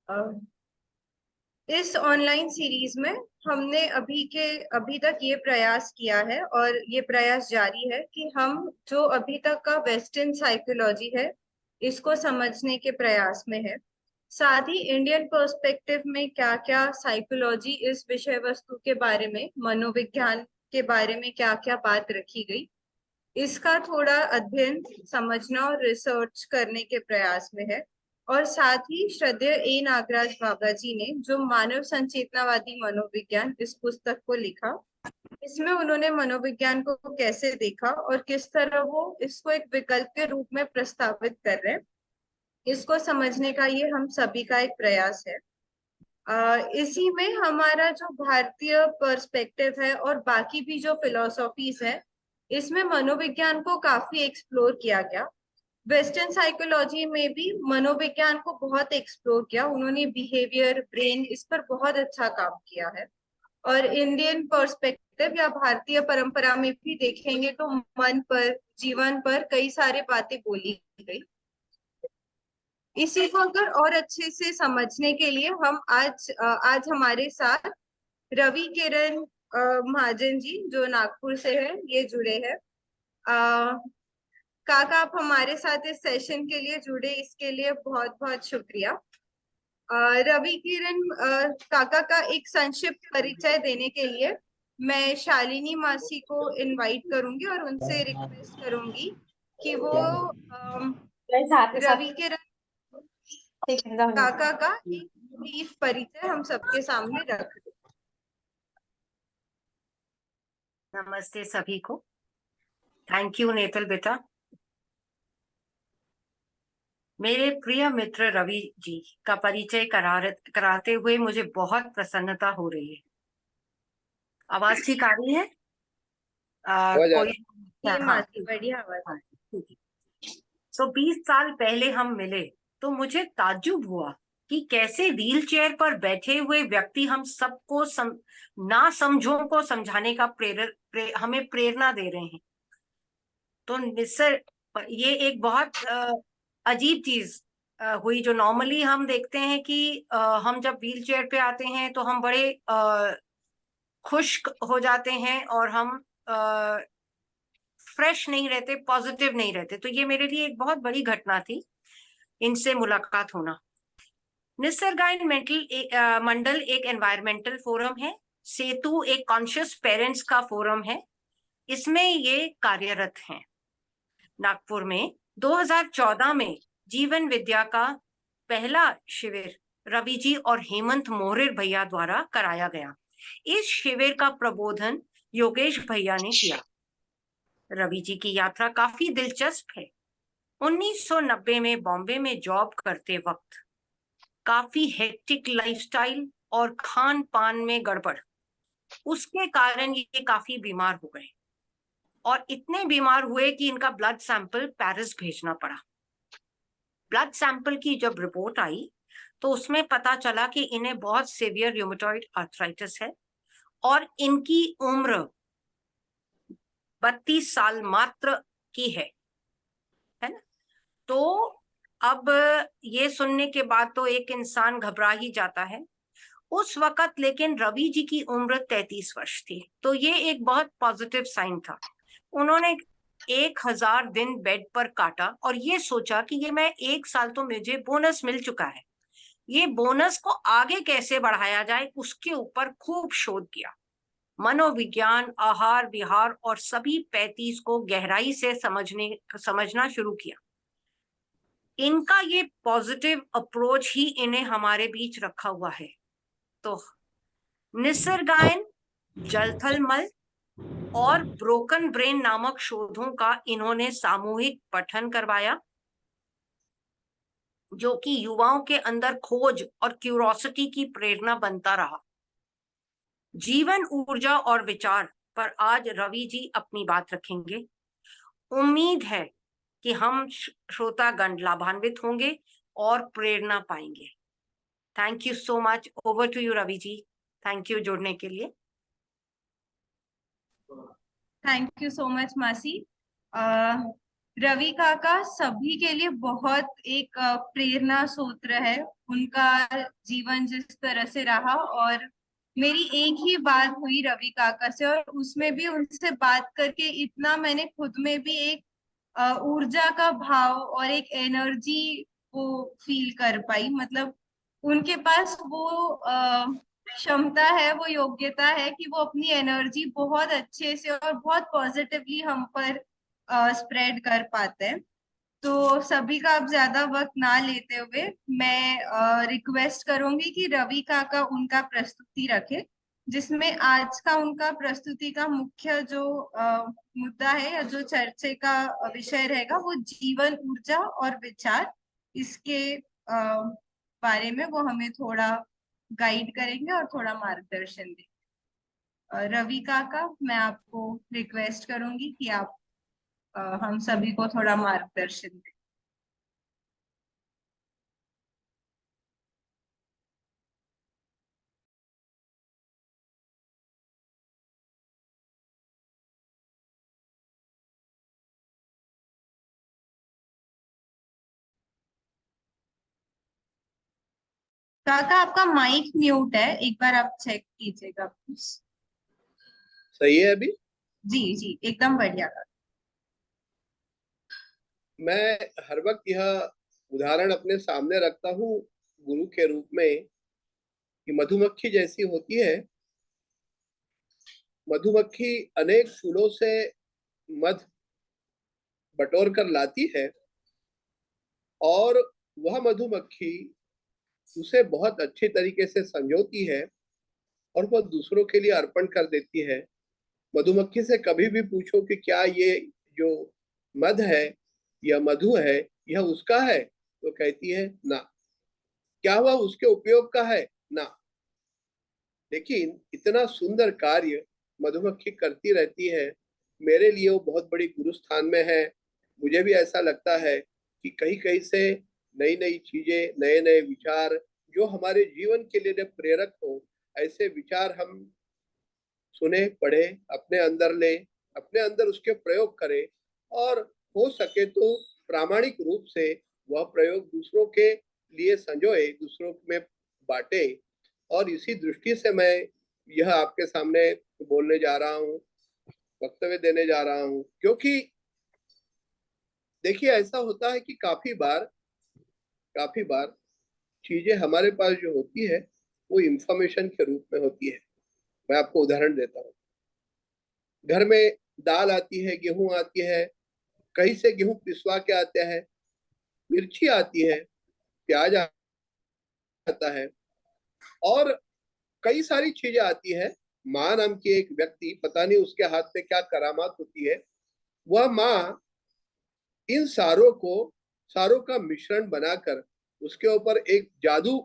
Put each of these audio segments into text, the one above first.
अ, इस online series में हमने अभी तक ये प्रयास किया है और ये प्रयास जारी है कि हम जो अभी तक का वेस्टर्न साइकोलॉजी है इसको समझने के प्रयास में है। साथ ही इंडियन पर्सपेक्टिव में क्या क्या साइकोलॉजी, इस विषय वस्तु के बारे में, मनोविज्ञान के बारे में क्या क्या बात रखी गई, इसका थोड़ा अध्ययन, समझना और रिसर्च करने के प्रयास में है। और साथ ही श्रद्धेय ए नागराज बाबा जी ने जो मानव संचेतनावादी मनोविज्ञान इस पुस्तक को लिखा, इसमें उन्होंने मनोविज्ञान को कैसे देखा और किस तरह वो इसको एक विकल्प के रूप में प्रस्तावित कर रहे हैं, इसको समझने का ये हम सभी का एक प्रयास है। इसी में हमारा जो भारतीय पर्सपेक्टिव है और बाकी भी जो फिलोसॉफीज है, इसमें मनोविज्ञान को काफी एक्सप्लोर किया गया। वेस्टर्न साइकोलॉजी में भी मनोविज्ञान को बहुत एक्सप्लोर किया उन्होंने, बिहेवियर, ब्रेन, इस पर बहुत अच्छा काम किया है। और इंडियन पर्सपेक्टिव या भारतीय परंपरा में भी देखेंगे तो मन पर, जीवन पर कई सारे बातें बोली गई। इसी को अगर और अच्छे से समझने के लिए हम आज हमारे साथ रवि किरण महाजन जी जो नागपुर से है, ये जुड़े हैं। काका, आप हमारे साथ इस सेशन के लिए जुड़े, इसके लिए बहुत बहुत शुक्रिया। रवि किरण काका का एक संक्षिप्त परिचय देने के लिए मैं शालिनी मासी को इनवाइट करूंगी और उनसे रिक्वेस्ट करूंगी कि वो रवि किरण काका का एक ब्रीफ परिचय हम सबके सामने रख दें। नमस्ते सभी को। थैंक यू नेतल बेटा। मेरे प्रिय मित्र रवि जी का परिचय कराते हुए मुझे बहुत प्रसन्नता हो रही है। आवाज ठीक आ रही है? कोई बढ़िया आवाज। तो 20 साल पहले हम मिले तो मुझे ताज्जुब हुआ कि कैसे व्हील चेयर पर बैठे हुए व्यक्ति हम सबको ना समझों को समझाने का हमें प्रेरणा दे रहे हैं। तो निसर ये एक बहुत अजीब चीज हुई, जो नॉर्मली हम देखते हैं कि हम जब व्हील चेयर पे आते हैं तो हम बड़े खुश हो जाते हैं और हम फ्रेश नहीं रहते, पॉजिटिव नहीं रहते। तो ये मेरे लिए एक बहुत बड़ी घटना थी, इनसे मुलाकात होना। निसर्गायन मंडल एक एनवायरमेंटल फोरम है, सेतु एक कॉन्शियस पेरेंट्स का फोरम है, इसमें ये कार्यरत हैं। नागपुर में 2014 में जीवन विद्या का पहला शिविर रवि जी और हेमंत मोहरेर भैया द्वारा कराया गया। इस शिविर का प्रबोधन योगेश भैया ने किया। रवि जी की यात्रा काफी दिलचस्प है। 1990 में बॉम्बे में जॉब करते वक्त काफी हेक्टिक लाइफस्टाइल और खान पान में गड़बड़, उसके कारण ये काफी बीमार हो गए और इतने बीमार हुए कि इनका ब्लड सैंपल पेरिस भेजना पड़ा। ब्लड सैंपल की जब रिपोर्ट आई तो उसमें पता चला कि इन्हें बहुत सीवियर रूमेटॉइड आर्थराइटिस है और इनकी उम्र 32 साल मात्र की है ना। तो अब ये सुनने के बाद तो एक इंसान घबरा ही जाता है। उस वक्त लेकिन रवि जी की उम्र 33 वर्ष थी, तो ये एक बहुत पॉजिटिव साइन था। उन्होंने 1000 दिन बेड पर काटा और ये सोचा कि ये मैं 1 साल तो मुझे बोनस मिल चुका है, ये बोनस को आगे कैसे बढ़ाया जाए उसके ऊपर खूब शोध किया। मनोविज्ञान, आहार विहार और सभी 35 को गहराई से समझना शुरू किया। इनका ये पॉजिटिव अप्रोच ही इन्हें हमारे बीच रखा हुआ है। तो निसर्गायन, जलथल मल और ब्रोकन ब्रेन नामक शोधों का इन्होंने सामूहिक पठन करवाया, जो कि युवाओं के अंदर खोज और क्यूरोसिटी की प्रेरणा बनता रहा। जीवन, ऊर्जा और विचार पर आज रवि जी अपनी बात रखेंगे। उम्मीद है कि हम श्रोतागण लाभान्वित होंगे और प्रेरणा पाएंगे। Thank you so much. Over to you Ravi ji. Thank you जुड़ने के लिए। थैंक यू सो मच मासी। रवि काका सभी के लिए बहुत एक प्रेरणा सूत्र है। उनका जीवन जिस तरह से रहा, और मेरी एक ही बात हुई रवि काका से, और उसमें भी उनसे बात करके इतना मैंने खुद में भी एक ऊर्जा का भाव और एक एनर्जी वो फील कर पाई। मतलब उनके पास वो क्षमता है, वो योग्यता है कि वो अपनी एनर्जी बहुत अच्छे से और बहुत पॉजिटिवली हम पर स्प्रेड कर पाते हैं। तो सभी का अब ज्यादा वक्त ना लेते हुए मैं रिक्वेस्ट करूंगी कि रवि काका उनका प्रस्तुति रखे, जिसमें आज का उनका प्रस्तुति का मुख्य जो मुद्दा है या जो चर्चे का विषय रहेगा वो जीवन ऊर्जा और विचार। इसके बारे में वो हमें थोड़ा गाइड करेंगे और थोड़ा मार्गदर्शन देंगे। रवि काका, मैं आपको रिक्वेस्ट करूंगी कि आप हम सभी को थोड़ा मार्गदर्शन दें। काका, आपका माइक म्यूट है, एक बार आप चेक कीजिएगा प्लीज। सही है अभी? जी जी, एकदम बढ़िया काका। मैं हर वक्त यह उदाहरण अपने सामने रखता हूँ गुरु के रूप में कि मधुमक्खी जैसी होती है। मधुमक्खी अनेक फूलों से मध बटोर कर लाती है और वह मधुमक्खी उसे बहुत अच्छे तरीके से संजोती है और वह दूसरों के लिए अर्पण कर देती है। मधुमक्खी से कभी भी पूछो कि क्या ये जो मध है या मधु है यह उसका है, तो कहती है ना। क्या वह उसके उपयोग का है? ना। लेकिन इतना सुंदर कार्य मधुमक्खी करती रहती है, मेरे लिए वो बहुत बड़ी गुरु स्थान में है। मुझे भी ऐसा लगता है कि कहीं कहीं से नई नई चीजें, नए नए विचार जो हमारे जीवन के लिए प्रेरक हो, ऐसे विचार हम सुने, पढ़े, अपने अंदर ले, अपने अंदर उसके प्रयोग करें और हो सके तो प्रामाणिक रूप से वह प्रयोग दूसरों के लिए संजोए, दूसरों में बांटे। और इसी दृष्टि से मैं यह आपके सामने बोलने जा रहा हूँ, वक्तव्य देने जा रहा हूँ। क्योंकि देखिए ऐसा होता है कि काफी बार चीजें हमारे पास जो होती है वो इंफॉर्मेशन के रूप में होती है। मैं आपको उदाहरण देता हूँ। घर में दाल आती है, गेहूं आती है, कहीं से गेहूं पिसवा के आते हैं, मिर्ची आती है, प्याज आता है और कई सारी चीजें आती है। माँ नाम की एक व्यक्ति, पता नहीं उसके हाथ में क्या करामात होती है, वह माँ इन सारों का मिश्रण बनाकर उसके ऊपर एक जादू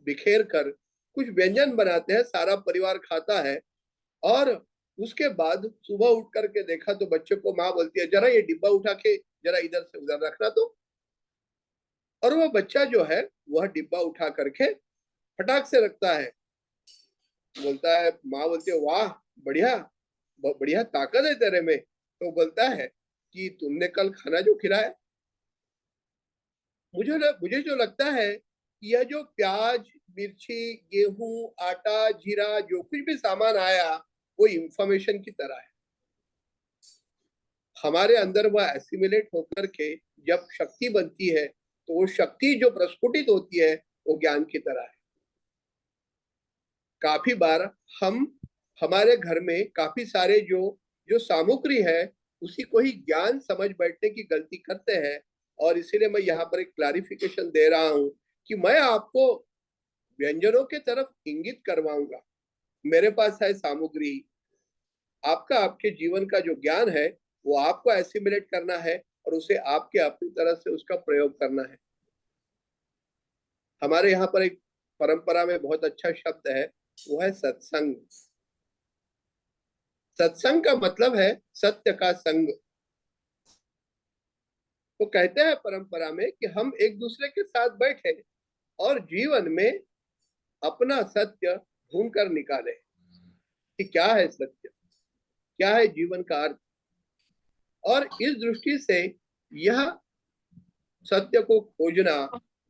बिखेर कर कुछ व्यंजन बनाते हैं, सारा परिवार खाता है। और उसके बाद सुबह उठ करके देखा तो बच्चे को माँ बोलती है जरा ये डिब्बा उठा के जरा इधर से उधर रखना। तो और वह बच्चा जो है वह डिब्बा उठा करके फटाक से रखता है। बोलता है, माँ बोलती है वाह बढ़िया, बढ़िया ताकत है तेरे में। तो बोलता है कि तुमने कल खाना जो खिलाया, मुझे जो लगता है कि यह जो प्याज, मिर्ची, गेहूं, आटा, जीरा, जो कुछ भी सामान आया वो इंफॉर्मेशन की तरह है। हमारे अंदर वह एसिमिलेट होकर के जब शक्ति बनती है तो वो शक्ति जो प्रस्फुटित होती है वो ज्ञान की तरह है। काफी बार हम हमारे घर में काफी सारे जो जो सामग्री है उसी को ही ज्ञान समझ बैठने की गलती करते हैं। और इसीलिए मैं यहाँ पर एक क्लैरिफिकेशन दे रहा हूँ कि मैं आपको व्यंजनों के तरफ इंगित करवाऊंगा। मेरे पास है सामग्री, आपका आपके जीवन का जो ज्ञान है वो आपको एसिमिलेट करना है और उसे आपके अपनी तरह से उसका प्रयोग करना है। हमारे यहाँ पर एक परंपरा में बहुत अच्छा शब्द है, वो है सत्संग। सत्संग का मतलब है सत्य का संग। तो कहते हैं परंपरा में कि हम एक दूसरे के साथ बैठे और जीवन में अपना सत्य ढूंढ कर निकाले कि क्या है सत्य, क्या है जीवन का अर्थ। और इस दृष्टि से यह सत्य को खोजना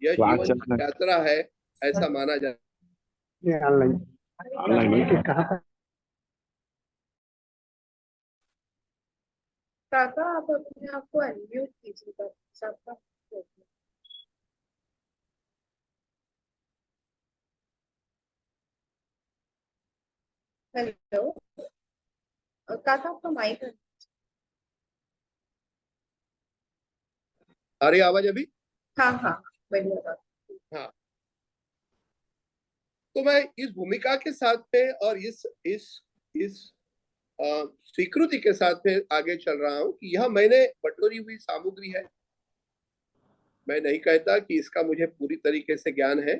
यह जीवन की यात्रा है, ऐसा माना जाता है। ऑनलाइन ऑनलाइन कहाँ पर? काका आप अपने आप को अनम्यूट कीजिएगा सबका। हेलो काका आपका माइक। आ रही आवाज अभी? हाँ हाँ बढ़िया। हाँ, तो मैं इस भूमिका के साथ में और इस स्वीकृति के साथ में आगे चल रहा हूं कि यह मैंने बटोरी हुई सामग्री है। मैं नहीं कहता कि इसका मुझे पूरी तरीके से ज्ञान है,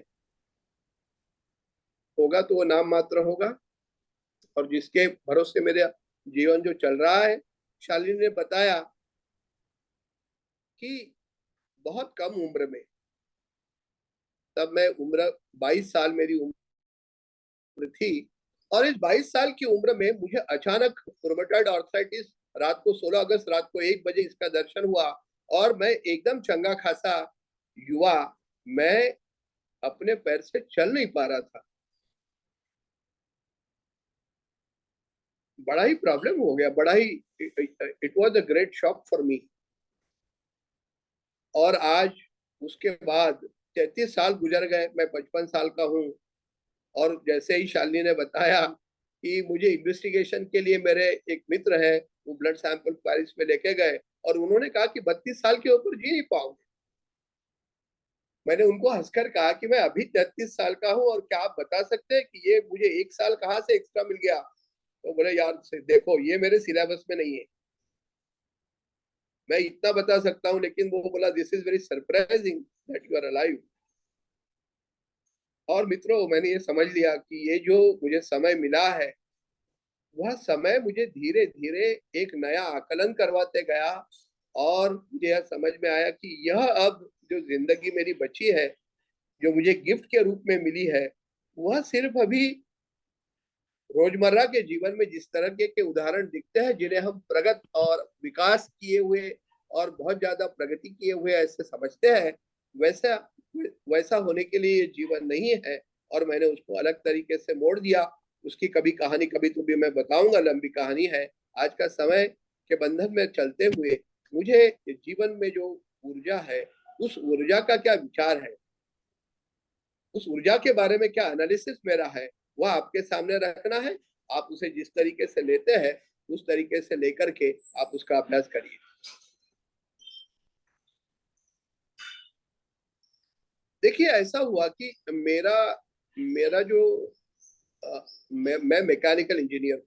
होगा तो वो नाम मात्र होगा। और जिसके भरोसे मेरे जीवन जो चल रहा है, शालिनी ने बताया कि बहुत कम उम्र में, तब मैं उम्र 22 साल मेरी उम्र थी, और इस 22 साल की उम्र में मुझे अचानक रूमेटॉइड आर्थराइटिस, रात को 16 अगस्त रात को 1 बजे इसका दर्शन हुआ, और मैं एकदम चंगा खासा युवा, मैं अपने पैर से चल नहीं पा रहा था। बड़ा ही प्रॉब्लम हो गया, बड़ा ही, it was a great shock for me. और आज उसके बाद 33 साल गुजर गए, मैं 55 साल का हूँ। और जैसे ही शालिनी ने बताया कि मुझे इन्वेस्टिगेशन के लिए मेरे एक मित्र है, वो ब्लड सैंपल पेरिस में लेके गए, और उन्होंने कहा कि 32 साल के ऊपर जी नहीं पाओगे। मैंने उनको हंसकर कहा कि मैं अभी 33 साल का हूँ, और क्या आप बता सकते हैं कि ये मुझे 1 साल कहाँ से एक्स्ट्रा मिल गया? तो बोले यार से देखो, ये मेरे सिलेबस में नहीं है, मैं इतना बता सकता हूँ। लेकिन वो बोला this is very surprising that you are alive. और मित्रों, मैंने ये समझ लिया कि ये जो मुझे समय मिला है, वह समय मुझे धीरे धीरे एक नया आकलन करवाते गया, और मुझे यह समझ में आया कि यह अब जो जिंदगी मेरी बची है, जो मुझे गिफ्ट के रूप में मिली है, वह सिर्फ अभी रोजमर्रा के जीवन में जिस तरह के उदाहरण दिखते हैं, जिन्हें हम प्रगत और विकास किए हुए और बहुत ज्यादा प्रगति किए हुए ऐसे समझते हैं, वैसा वैसा होने के लिए ये जीवन नहीं है। और मैंने उसको अलग तरीके से मोड़ दिया। उसकी कभी कहानी कभी तो भी मैं बताऊंगा, लंबी कहानी है। आज का समय के बंधन में चलते हुए मुझे जीवन में जो ऊर्जा है, उस ऊर्जा का क्या विचार है, उस ऊर्जा के बारे में क्या एनालिसिस मेरा है, वह आपके सामने रखना है। आप उसे जिस तरीके से लेते हैं, उस तरीके से लेकर के आप उसका अभ्यास करिए। देखिए, ऐसा हुआ कि मेरा मेरा जो मैं मैकेनिकल इंजीनियर,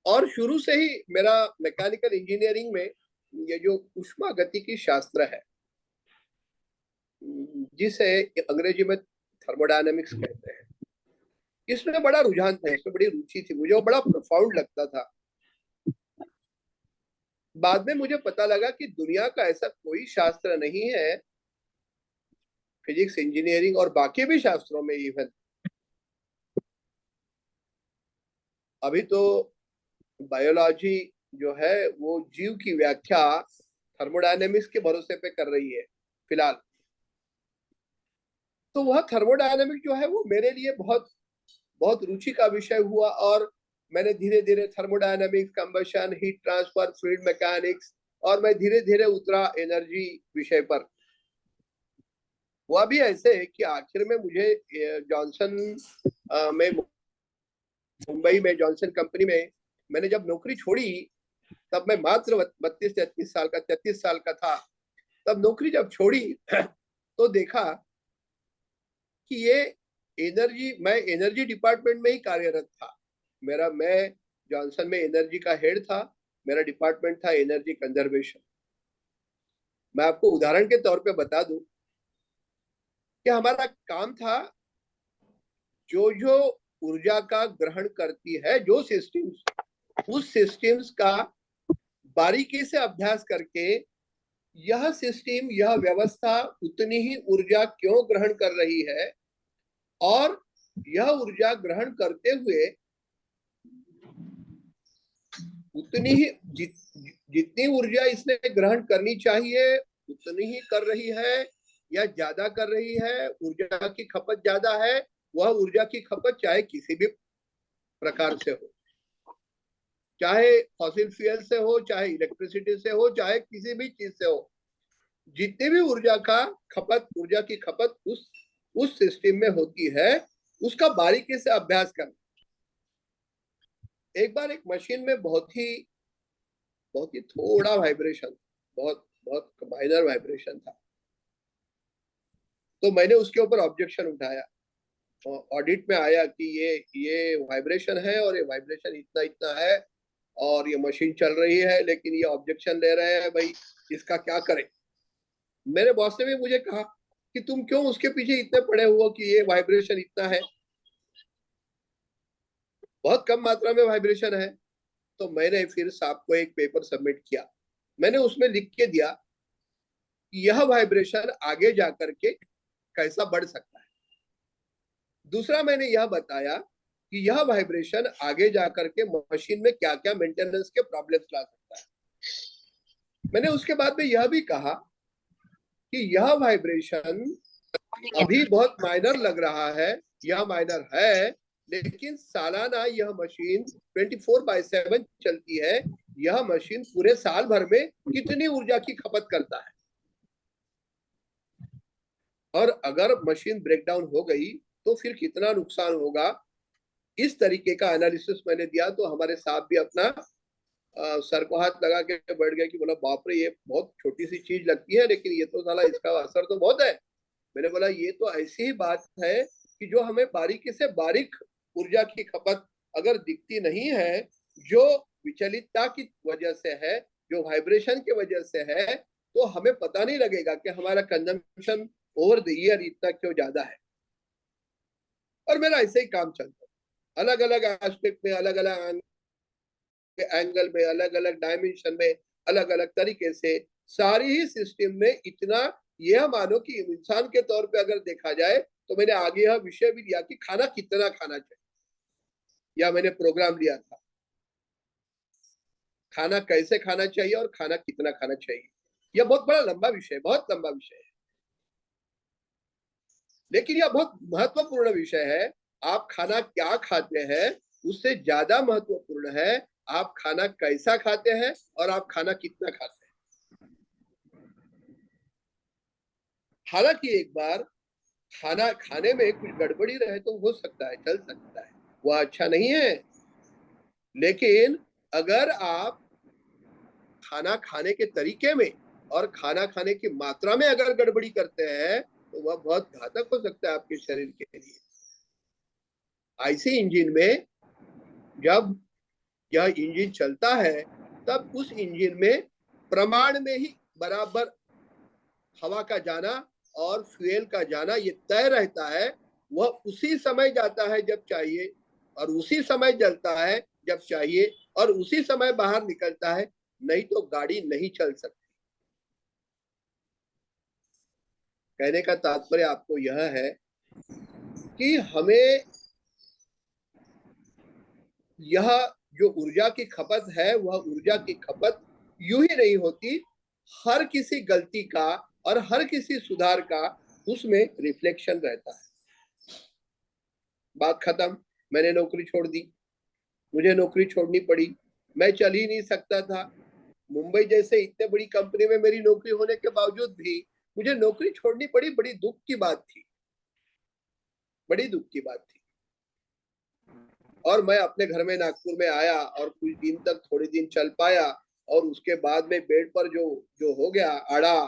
और शुरू से ही मेरा मैकेनिकल इंजीनियरिंग में ये जो ऊष्मा गतिकी शास्त्र है, जिसे अंग्रेजी में थर्मोडायनेमिक्स कहते हैं, इसमें बड़ा रुझान था, इसमें बड़ी रुचि थी मुझे, वो बड़ा प्रोफाउंड लगता था। बाद में मुझे पता लगा कि दुनिया का ऐसा कोई शास्त्र नहीं है, फिजिक्स, इंजीनियरिंग और बाकी भी शास्त्रों में, इवन अभी तो बायोलॉजी जो है वो जीव की व्याख्या थर्मोडायनेमिक्स के भरोसे पे कर रही है फिलहाल। तो वह थर्मोडायनेमिक्स जो है वो मेरे लिए बहुत बहुत रुचि का विषय हुआ, और मैंने धीरे धीरे thermodynamics, combustion, heat transfer, fluid mechanics, और मैं धीरे धीरे उतरा एनर्जी विषय पर। हुआ भी ऐसे कि आखिर में मुझे जॉनसन में, मुंबई में जॉनसन कंपनी में मैंने जब नौकरी छोड़ी, तब मैं मात्र 33 साल का था। तब नौकरी जब छोड़ी तो देखा कि ये मैं एनर्जी डिपार्टमेंट में ही कार्यरत था। मैं जॉनसन में एनर्जी का हेड था, मेरा डिपार्टमेंट था एनर्जी कंजर्वेशन। मैं आपको उदाहरण के तौर पे बता दूं कि हमारा काम था, जो जो ऊर्जा का ग्रहण करती है जो सिस्टम्स, उस सिस्टम्स का बारीकी से अभ्यास करके यह सिस्टम, यह व्यवस्था उतनी ही ऊर्जा क्यों ग्रहण कर रही है, और यह ऊर्जा ग्रहण करते हुए उतनी ही जितनी ऊर्जा इसने ग्रहण करनी चाहिए उतनी ही कर रही है या ज्यादा कर रही है, ऊर्जा की खपत ज्यादा है, वह ऊर्जा की खपत चाहे किसी भी प्रकार से हो, चाहे फॉसिल फ्यूल से हो, चाहे इलेक्ट्रिसिटी से हो, चाहे किसी भी चीज से हो, जितनी भी ऊर्जा की खपत उस सिस्टम में होती है, उसका बारीकी से अभ्यास करना। एक बार एक मशीन में बहुत ही थोड़ा वाइब्रेशन, बहुत बहुत माइनर वाइब्रेशन था, तो मैंने उसके ऊपर ऑब्जेक्शन उठाया। ऑडिट में आया कि ये वाइब्रेशन है और ये वाइब्रेशन इतना इतना है और ये मशीन चल रही है, लेकिन ये ऑब्जेक्शन ले रहे हैं, भाई इसका क्या करें। मेरे बॉस ने भी मुझे कहा कि तुम क्यों उसके पीछे इतने पड़े हुए कि ये वाइब्रेशन इतना है, बहुत कम मात्रा में वाइब्रेशन है। तो मैंने फिर साहब को एक पेपर सबमिट किया, मैंने उसमें लिख के दिया कि यह वाइब्रेशन आगे जाकर के कैसा बढ़ सकता है। दूसरा मैंने यह बताया कि यह वाइब्रेशन आगे जाकर के मशीन में क्या क्या मेंटेनेंस के प्रॉब्लम्स ला सकता है। मैंने उसके बाद में यह भी कहा कि यह वाइब्रेशन अभी बहुत माइनर लग रहा है, यह माइनर है, लेकिन सालाना यह मशीन 24/7 चलती है, यह मशीन पूरे साल भर में कितनी ऊर्जा की खपत करता है, और अगर मशीन ब्रेकडाउन हो गई तो फिर कितना नुकसान होगा। इस तरीके का एनालिसिस मैंने दिया तो हमारे साहब भी अपना सर को हाथ लगा के बैठ गए कि बोला बाप रे, ये बहुत छोटी सी चीज लगती है लेकिन ये तो साला इसका असर तो बहुत है। मैंने बोला ये तो ऐसी ही बात है कि जो हमें बारीकी से बारीक ऊर्जा की खपत अगर दिखती नहीं है, जो विचलितता की वजह से है, जो वाइब्रेशन की वजह से है, तो हमें पता नहीं लगेगा कि हमारा कंजम्पशन ओवर द ईयर इतना क्यों ज्यादा है। और मेरा ऐसे ही काम चलता है, अलग अलग एस्पेक्ट में, अलग अलग एंगल में, अलग अलग डायमेंशन में, अलग अलग तरीके से सारी ही सिस्टम में इतना, यह मानो कि इंसान के तौर पे अगर देखा जाए तो मैंने आगे यह विषय भी दिया कि खाना कितना खाना चाहिए, या मैंने प्रोग्राम लिया था खाना कैसे खाना चाहिए और खाना कितना खाना चाहिए। यह बहुत बड़ा लंबा विषय, बहुत लंबा विषय है, लेकिन यह बहुत महत्वपूर्ण विषय है। आप खाना क्या खाते हैं उससे ज्यादा महत्वपूर्ण है आप खाना कैसा खाते हैं और आप खाना कितना खाते हैं। हालांकि एक बार खाना खाने में कुछ गड़बड़ी रहे तो हो सकता है, चल सकता है, वह अच्छा नहीं है, लेकिन अगर आप खाना खाने के तरीके में और खाना खाने की मात्रा में अगर गड़बड़ी करते हैं तो वह बहुत घातक हो सकता है आपके शरीर के लिए। ऐसे इंजन में जब यह इंजन चलता है तब उस इंजन में प्रमाण में ही बराबर हवा का जाना और फ्यूल का जाना ये तय रहता है। वह उसी समय जाता है जब चाहिए और उसी समय जलता है जब चाहिए और उसी समय बाहर निकलता है, नहीं तो गाड़ी नहीं चल सकती। कहने का तात्पर्य आपको यह है कि हमें यह जो ऊर्जा की खपत है वह ऊर्जा की खपत यूं ही नहीं होती, हर किसी गलती का और हर किसी सुधार का उसमें रिफ्लेक्शन रहता है। बात खत्म। मैंने नौकरी छोड़ दी, मुझे नौकरी छोड़नी पड़ी, मैं चल ही नहीं सकता था। मुंबई जैसे इतने बड़ी कंपनी में मेरी नौकरी होने के बावजूद भी मुझे नौकरी छोड़नी पड़ी, बड़ी दुख की बात थी, बड़ी दुख की बात थी। और मैं अपने घर में नागपुर में आया और कुछ दिन तक थोड़े दिन चल पाया और उसके बाद में बेड पर जो जो हो गया आड़ा,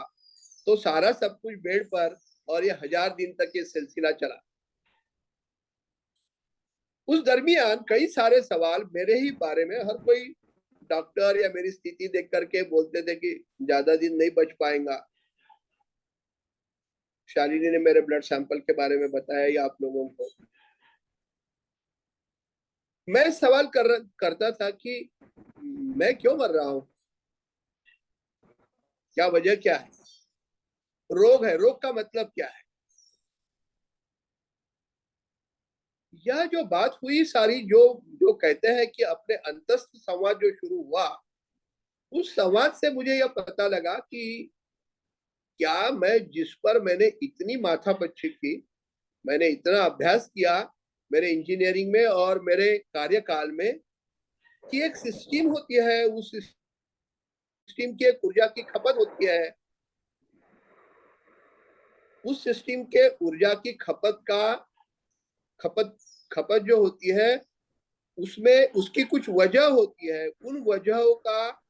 तो सारा सब कुछ बेड पर, और ये 1000 दिन तक ये सिलसिला चला। उस दरमियान कई सारे सवाल मेरे ही बारे में, हर कोई डॉक्टर या मेरी स्थिति देख करके बोलते थे कि ज्यादा दिन नहीं बच पाएगा। शालिनी ने मेरे ब्लड सैंपल के बारे में बताया या आप लोगों को। मैं सवाल करता था कि मैं क्यों मर रहा हूं, क्या वजह क्या है, रोग है, रोग का मतलब क्या है। यह जो बात हुई सारी, जो जो कहते हैं कि अपने अंतस्थ संवाद जो शुरू हुआ, उस संवाद से मुझे यह पता लगा कि क्या मैं जिस पर मैंने इतनी माथापच्ची की, मैंने इतना अभ्यास किया मेरे इंजीनियरिंग में और मेरे कार्यकाल में, कि एक सिस्टम होती है, उस सिस्टम की एक ऊर्जा की खपत होती है, उस सिस्टम के ऊर्जा की खपत खपत जो होती है उसमें उसकी कुछ वजह होती है। उन वजहों का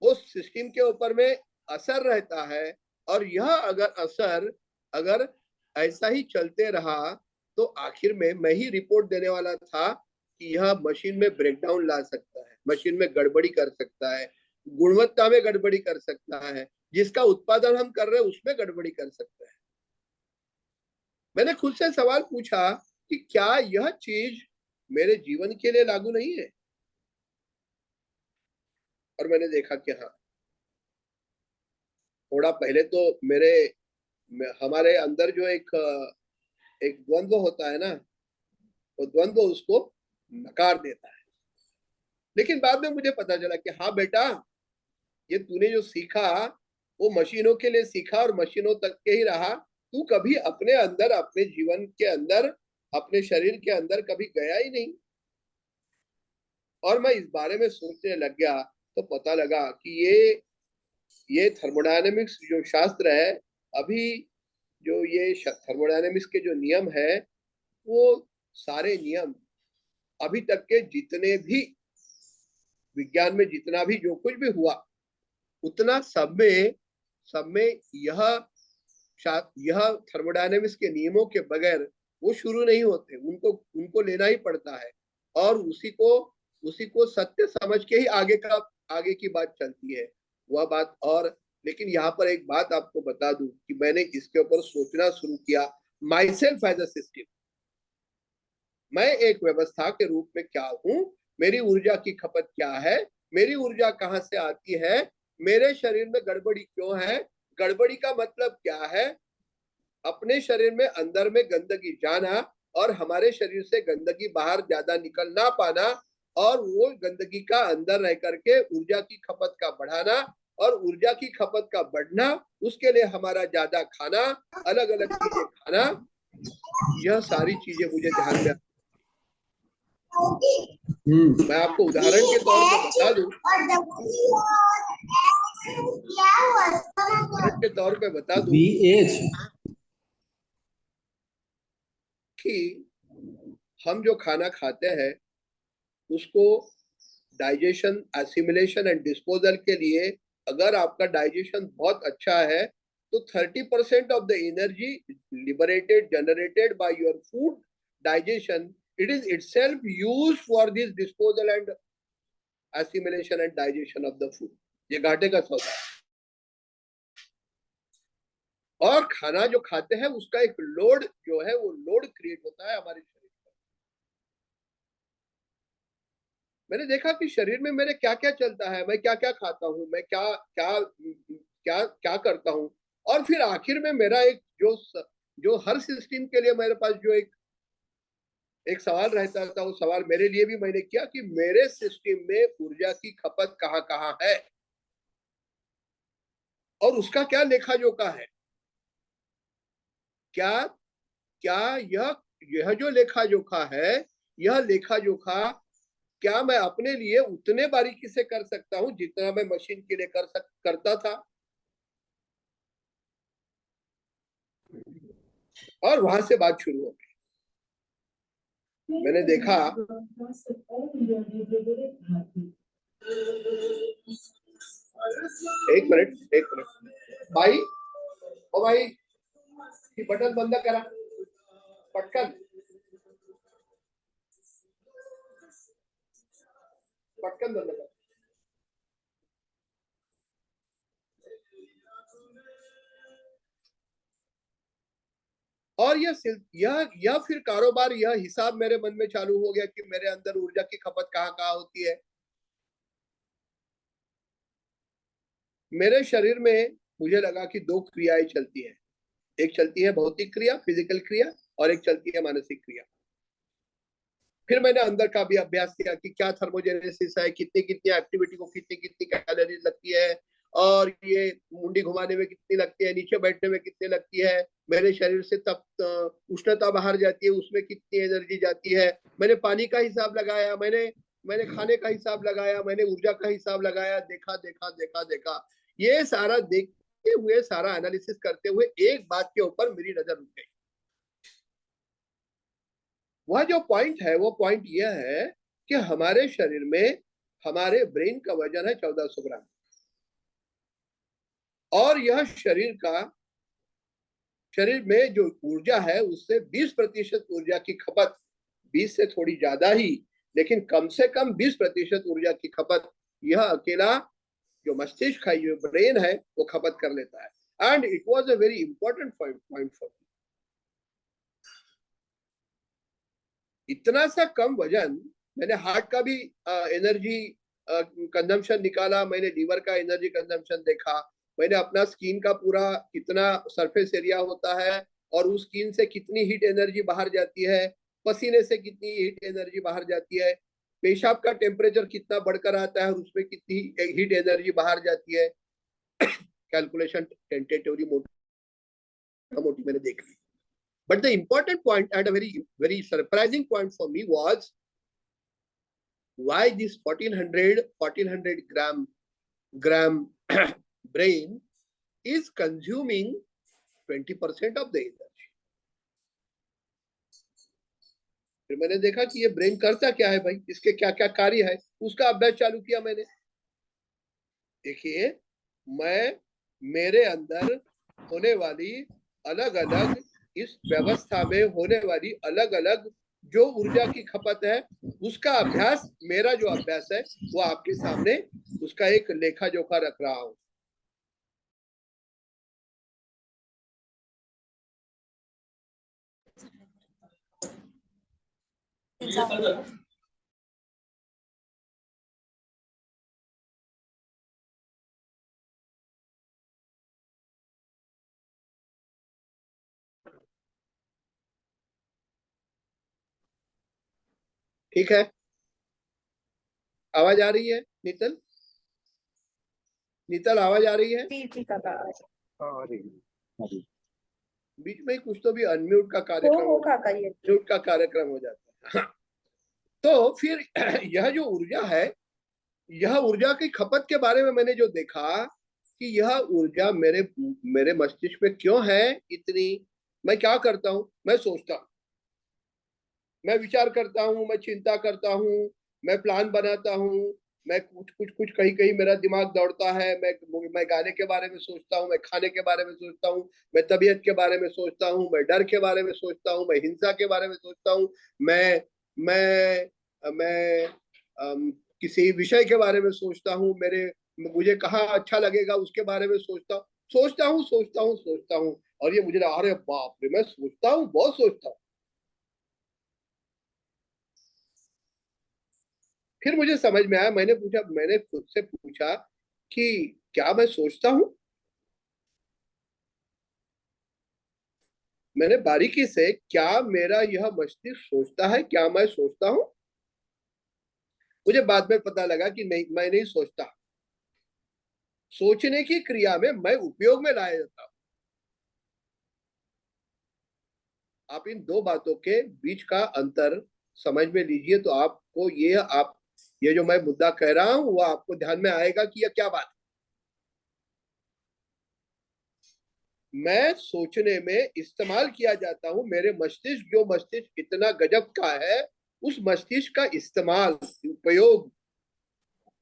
उस सिस्टम के ऊपर में असर रहता है, और यह अगर ऐसा ही चलते रहा तो आखिर में मैं ही रिपोर्ट देने वाला था कि यह मशीन में ब्रेकडाउन ला सकता है, मशीन में गड़बड़ी कर सकता है, गुणवत्ता में गड़बड़ी कर सकता है, जिसका उत्पादन हम कर रहे हैं उसमें गड़बड़ी कर सकता है। मैंने खुद से सवाल पूछा कि क्या यह चीज मेरे जीवन के लिए लागू नहीं है, और मैंने देखा कि हाँ, थोड़ा पहले तो हमारे अंदर जो एक द्वंद्व होता है ना, वो द्वंद्व उसको नकार देता है। लेकिन बाद में मुझे पता चला कि हाँ बेटा, ये तूने जो सीखा वो मशीनों के लिए सीखा और मशीनों तक के ही रहा, तू कभी अपने अंदर, अपने जीवन के अंदर, अपने शरीर के अंदर कभी गया ही नहीं। और मैं इस बारे में सोचने लग गया तो पता लगा कि ये थर्मोडायनेमिक्स जो शास्त्र है, अभी जो ये थर्मोडायनेमिक्स के जो नियम है, वो सारे नियम अभी तक के जितने भी विज्ञान में जितना भी जो कुछ भी हुआ, उतना सब में यह थर्मोडायनेमिक्स के नियमों के बगैर वो शुरू नहीं होते, उनको लेना ही पड़ता है, और उसी को सत्य समझ के ही आगे की बात चलती है। वह बात और, लेकिन यहाँ पर एक बात आपको बता दूं कि मैंने इसके ऊपर सोचना शुरू किया, myself as a system, मैं एक व्यवस्था के रूप में क्या हूं, मेरी ऊर्जा की खपत क्या है, मेरी ऊर्जा कहाँ से आती है, मेरे शरीर में गड़बड़ी क्यों है, गड़बड़ी का मतलब क्या है, अपने शरीर में अंदर में गंदगी जाना और हमारे शरीर से गंदगी बाहर ज्यादा निकल ना पाना, और वो गंदगी का अंदर रह करके ऊर्जा की खपत का बढ़ाना, और ऊर्जा की खपत का बढ़ना, उसके लिए हमारा ज्यादा खाना, अलग अलग चीजें खाना, यह सारी चीजें मुझे ध्यान में। मैं आपको उदाहरण के तौर पे बता दूं, उदाहरण के तौर पे बता दूं कि हम जो खाना खाते हैं उसको डाइजेशन, एसिमिलेशन एंड डिस्पोजल के लिए, अगर आपका डाइजेशन बहुत अच्छा है तो 30% of the energy liberated generated by your food digestion, it is itself used for this disposal and assimilation and digestion of the food। ये घाटे का सौदा है। और खाना जो खाते हैं उसका एक लोड जो है, वो लोड क्रिएट होता है हमारे शरीर पर। मैंने देखा कि शरीर में मेरे क्या क्या चलता है, मैं क्या क्या खाता हूँ, मैं क्या क्या क्या क्या करता हूँ, और फिर आखिर में मेरा एक जो हर सिस्टम के लिए मेरे पास जो एक सवाल रहता था, वो सवाल मेरे लिए भी मैंने किया कि मेरे सिस्टम में ऊर्जा की खपत कहाँ कहाँ है और उसका क्या लेखा जोखा है। क्या क्या यह जो लेखा जोखा है, यह लेखा जोखा क्या मैं अपने लिए उतने बारीकी से कर सकता हूं जितना मैं मशीन के लिए करता था। और वहां से बात शुरू हो गई। मैंने देखा एक मिनट भाई, ओ भाई, ये बटन बंद करा पटकन बंद कर। और यह फिर कारोबार, यह हिसाब मेरे मन में चालू हो गया कि मेरे अंदर ऊर्जा की खपत कहाँ कहाँ होती है। मेरे शरीर में मुझे लगा कि दो क्रियाएं चलती है, एक चलती है भौतिक क्रिया, फिजिकल क्रिया, और एक चलती है मानसिक क्रिया। फिर मैंने अंदर का भी अभ्यास किया कि क्या थर्मोजेनेसिस है, कितनी कितनी एक्टिविटी को कितनी कितनी कैलोरीज लगती है, और ये मुंडी घुमाने में कितनी लगती है, नीचे बैठने में कितनी लगती है, मेरे शरीर से तप उष्णता बाहर जाती है उसमें कितनी एनर्जी जाती है। मैंने पानी का हिसाब लगाया, मैंने मैंने खाने का हिसाब लगाया, मैंने ऊर्जा का हिसाब लगाया, देखा देखा देखा देखा। ये सारा देखते हुए, सारा एनालिसिस करते हुए एक बात के ऊपर मेरी नजर रुक गई। वह जो पॉइंट है वो पॉइंट यह है कि हमारे शरीर में, हमारे ब्रेन का वजन है 1400 ग्राम, और यह शरीर में जो ऊर्जा है उससे 20% ऊर्जा की खपत, 20 से थोड़ी ज्यादा ही, लेकिन कम से कम 20% ऊर्जा की खपत यह अकेला जो मस्तिष्क है, जो ब्रेन है, वो खपत कर लेता है। And it was a very important point for me. इतना सा कम वजन, मैंने हार्ट का भी एनर्जी कंजम्पशन निकाला, मैंने लीवर का एनर्जी कंजम्पशन देखा, मैंने अपना स्किन का पूरा कितना सरफेस एरिया होता है और उस स्किन से कितनी हीट एनर्जी बाहर जाती है, पसीने से कितनी हीट एनर्जी बाहर जाती है, पेशाब का टेम्परेचर कितना बढ़कर आता है और उसमें कितनी हीट एनर्जी बाहर जाती है। कैलकुलेशन टेंटेटिवली मोटी मैंने देख ली। But the important point and a very surprising point for me was why this 1400 gram brain is consuming 20% of the energy. फिर मैंने देखा कि ये ब्रेन करता क्या है भाई, इसके क्या क्या कार्य है, उसका अभ्यास चालू किया मैंने। देखिए, मेरे अंदर होने वाली अलग अलग, इस व्यवस्था में होने वाली अलग अलग जो ऊर्जा की खपत है, उसका अभ्यास, मेरा जो अभ्यास है वो आपके सामने उसका एक लेखा जोखा रख रहा हूं। ठीक है, आवाज आ रही है नीतल? नीतल आवाज आ रही है? बीच में कुछ तो भी अनम्यूट का कार्यक्रम हो जाता है। तो फिर यह जो ऊर्जा है, यह ऊर्जा की खपत के बारे में मैंने जो देखा कि यह ऊर्जा मेरे मस्तिष्क में क्यों है इतनी। मैं क्या करता हूं, मैं सोचता हूं, मैं विचार करता हूं, मैं चिंता करता हूं, मैं प्लान बनाता हूं, मैं कुछ कहीं कहीं मेरा दिमाग दौड़ता है, मैं गाने के बारे में सोचता हूं, मैं खाने के बारे में सोचता हूं, मैं तबीयत के बारे में सोचता हूं, मैं डर के बारे में सोचता हूं, मैं हिंसा के बारे में सोचता हूं, मैं किसी विषय के बारे में सोचता हूं, मुझे कहाँ अच्छा लगेगा उसके बारे में सोचता हूँ। और ये मुझे, अरे बाप रे, मैं सोचता हूँ, बहुत सोचता हूँ। फिर मुझे समझ में आया, मैंने खुद से पूछा कि क्या मैं सोचता हूं? मैंने बारीकी से, क्या मेरा यह मस्तिष्क सोचता है, क्या मैं सोचता हूं? मुझे बाद में पता लगा कि नहीं, मैं नहीं सोचता। सोचने की क्रिया में मैं उपयोग में लाया जाता हूं। आप इन दो बातों के बीच का अंतर समझ में लीजिए तो आपको ये जो मैं मुद्दा कह रहा हूं वो आपको ध्यान में आएगा कि यह क्या बात है। मैं सोचने में इस्तेमाल किया जाता हूं, मेरे जो मस्तिष्क इतना गजब का है, उस मस्तिष्क का इस्तेमाल, उपयोग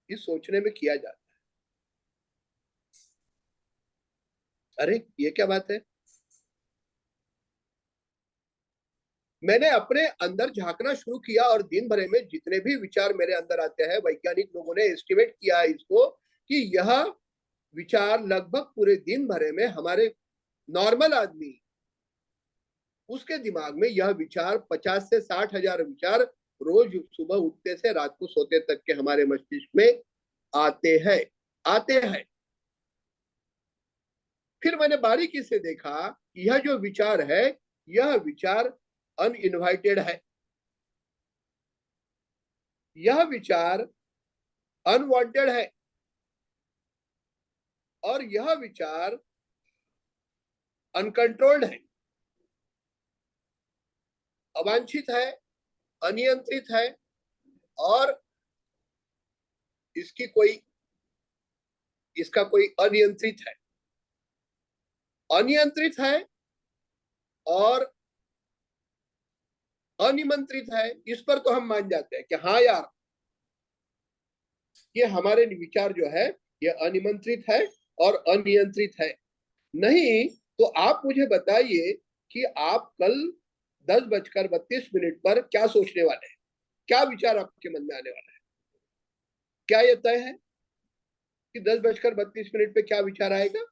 इस सोचने में किया जाता है। अरे ये क्या बात है? मैंने अपने अंदर झांकना शुरू किया और दिन भर में जितने भी विचार मेरे अंदर आते हैं, वैज्ञानिक लोगों ने एस्टिमेट किया है इसको कि यह विचार लगभग पूरे दिन भर में हमारे नॉर्मल आदमी, उसके दिमाग में यह विचार 50 से 60 हजार विचार रोज सुबह उठते से रात को सोते तक के हमारे मस्तिष्क में आते हैं। फिर मैंने बारीकी से देखा यह जो विचार है, यह विचार अनइनवाइटेड है। यह विचार अनवांटेड है और यह विचार अनकंट्रोल्ड है, अवांछित है, अनियंत्रित है और इसका कोई अनियंत्रित है और अनिमंत्रित है। इस पर तो हम मान जाते हैं कि हाँ यार, ये हमारे विचार जो है ये अनिमंत्रित है और अनियंत्रित है। नहीं तो आप मुझे बताइए कि आप कल 10:32 पर क्या सोचने वाले हैं, क्या विचार आपके मन में आने वाला है? क्या यह तय है कि 10:32 पे क्या विचार आएगा?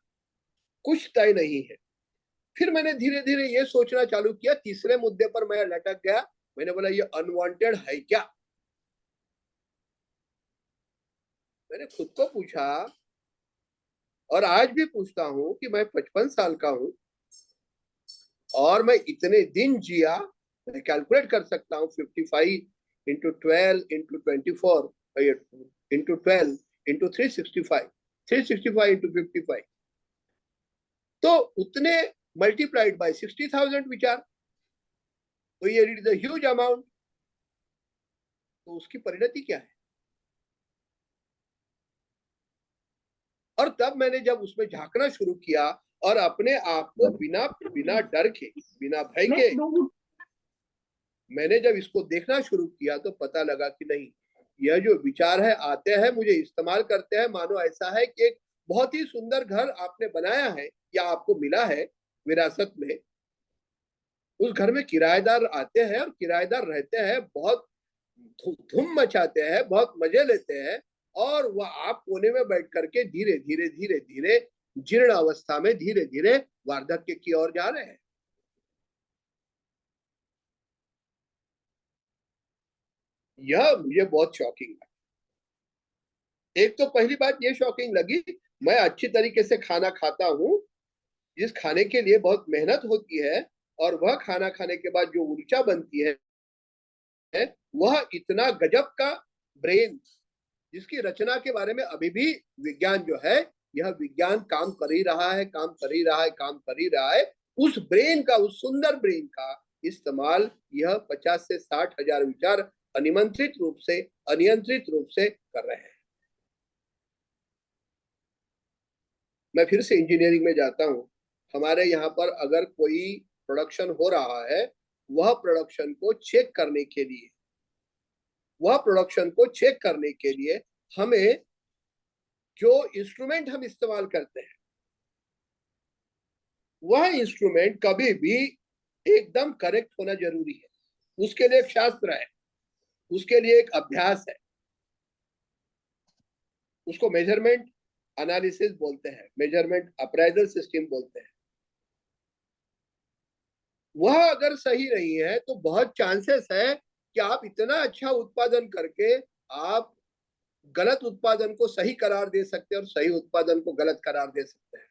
कुछ तय नहीं है। फिर मैंने धीरे धीरे ये सोचना चालू किया, तीसरे मुद्दे पर मैं लटक गया। मैंने बोला ये अनवांटेड है क्या? मैंने खुद को पूछा और आज भी पूछता हूं कि मैं 55 साल का हूं और मैं इतने दिन जिया। मैं कैलकुलेट कर सकता हूँ 55 into 12 into 24 into 12 into 365, 365 into 55, तो उतने मल्टीप्लाइड बाय 60,000 विचार, तो ये it is a huge amount. तो उसकी परिणति क्या है? और तब मैंने जब उसमें झांकना शुरू किया और अपने आप को बिना बिना डर के, बिना भय के मैंने जब इसको देखना शुरू किया तो पता लगा कि नहीं, यह जो विचार है आते हैं, मुझे इस्तेमाल करते हैं। मानो ऐसा है कि एक बहुत ही सुंदर घर आपने बनाया है या आपको मिला है विरासत में, उस घर में किराएदार आते हैं और किराएदार रहते हैं, बहुत धूम मचाते हैं, बहुत मजे लेते हैं और वह आप कोने में बैठ करके धीरे धीरे धीरे धीरे जीर्ण अवस्था में धीरे धीरे वार्धक्य की ओर जा रहे हैं। यह मुझे बहुत शॉकिंग लगा। एक तो पहली बात ये शॉकिंग लगी, मैं अच्छी तरीके से खाना खाता हूं, जिस खाने के लिए बहुत मेहनत होती है, और वह खाना खाने के बाद जो ऊर्जा बनती है वह इतना गजब का ब्रेन, जिसकी रचना के बारे में अभी भी विज्ञान जो है, यह विज्ञान काम कर ही रहा है, काम कर ही रहा है, काम कर ही रहा है। उस ब्रेन का, उस सुंदर ब्रेन का इस्तेमाल यह 50 से 60 हजार विचार अनिमंत्रित रूप से, अनियंत्रित रूप से कर रहे हैं। मैं फिर से इंजीनियरिंग में जाता हूं। हमारे यहाँ पर अगर कोई प्रोडक्शन हो रहा है, वह प्रोडक्शन को चेक करने के लिए, हमें जो इंस्ट्रूमेंट हम इस्तेमाल करते हैं, वह इंस्ट्रूमेंट कभी भी एकदम करेक्ट होना जरूरी है। उसके लिए एक शास्त्र है, उसके लिए एक अभ्यास है, उसको मेजरमेंट एनालिसिस बोलते हैं, मेजरमेंट अप्राइजल सिस्टम बोलते हैं। वह अगर सही नहीं है तो बहुत चांसेस है कि आप इतना अच्छा उत्पादन करके आप गलत उत्पादन को सही करार दे सकते हैं और सही उत्पादन को गलत करार दे सकते हैं,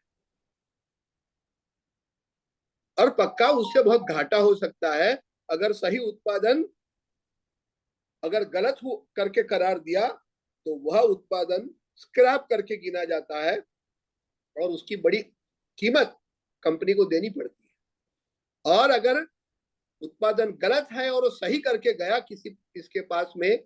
और पक्का उससे बहुत घाटा हो सकता है। अगर सही उत्पादन अगर गलत हो करके करार दिया तो वह उत्पादन स्क्रैप करके गिना जाता है और उसकी बड़ी कीमत कंपनी को देनी पड़ती है। और अगर उत्पादन गलत है और वो सही करके गया किसी पास में,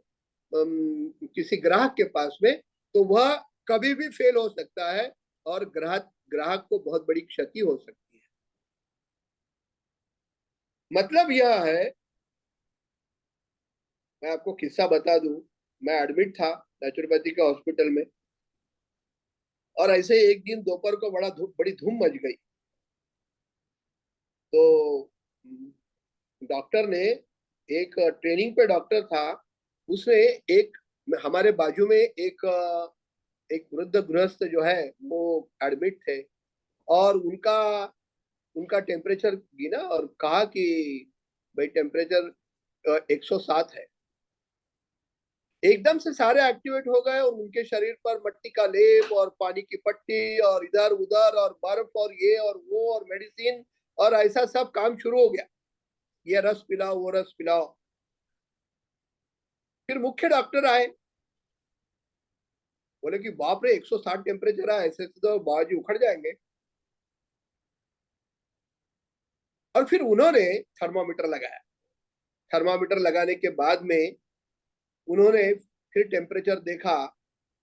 किसी ग्राहक के पास में, तो वह कभी भी फेल हो सकता है और ग्राहक को बहुत बड़ी क्षति हो सकती है। मतलब यह है, मैं आपको किस्सा बता दूं। मैं एडमिट था नेचुरोपैथी के हॉस्पिटल में, और ऐसे एक दिन दोपहर को बड़ी धूम मच गई। तो डॉक्टर ने, एक ट्रेनिंग पे डॉक्टर था, उसने एक, हमारे बाजू में एक वृद्ध गृहस्थ जो है वो एडमिट थे, और उनका उनका टेम्परेचर गिना और कहा कि भाई टेम्परेचर 107 है। एकदम से सारे एक्टिवेट हो गए और उनके शरीर पर मिट्टी का लेप और पानी की पट्टी और इधर उधर और बर्फ और ये और वो और मेडिसिन और ऐसा सब काम शुरू हो गया। ये रस पिलाओ, वो रस पिलाओ। फिर मुख्य डॉक्टर आए, बोले कि बाप रे 160 टेम्परेचर है, ऐसे तो बाबूजी उखड़ जाएंगे। और फिर उन्होंने थर्मामीटर लगाया। थर्मामीटर लगाने के बाद में उन्होंने फिर टेम्परेचर देखा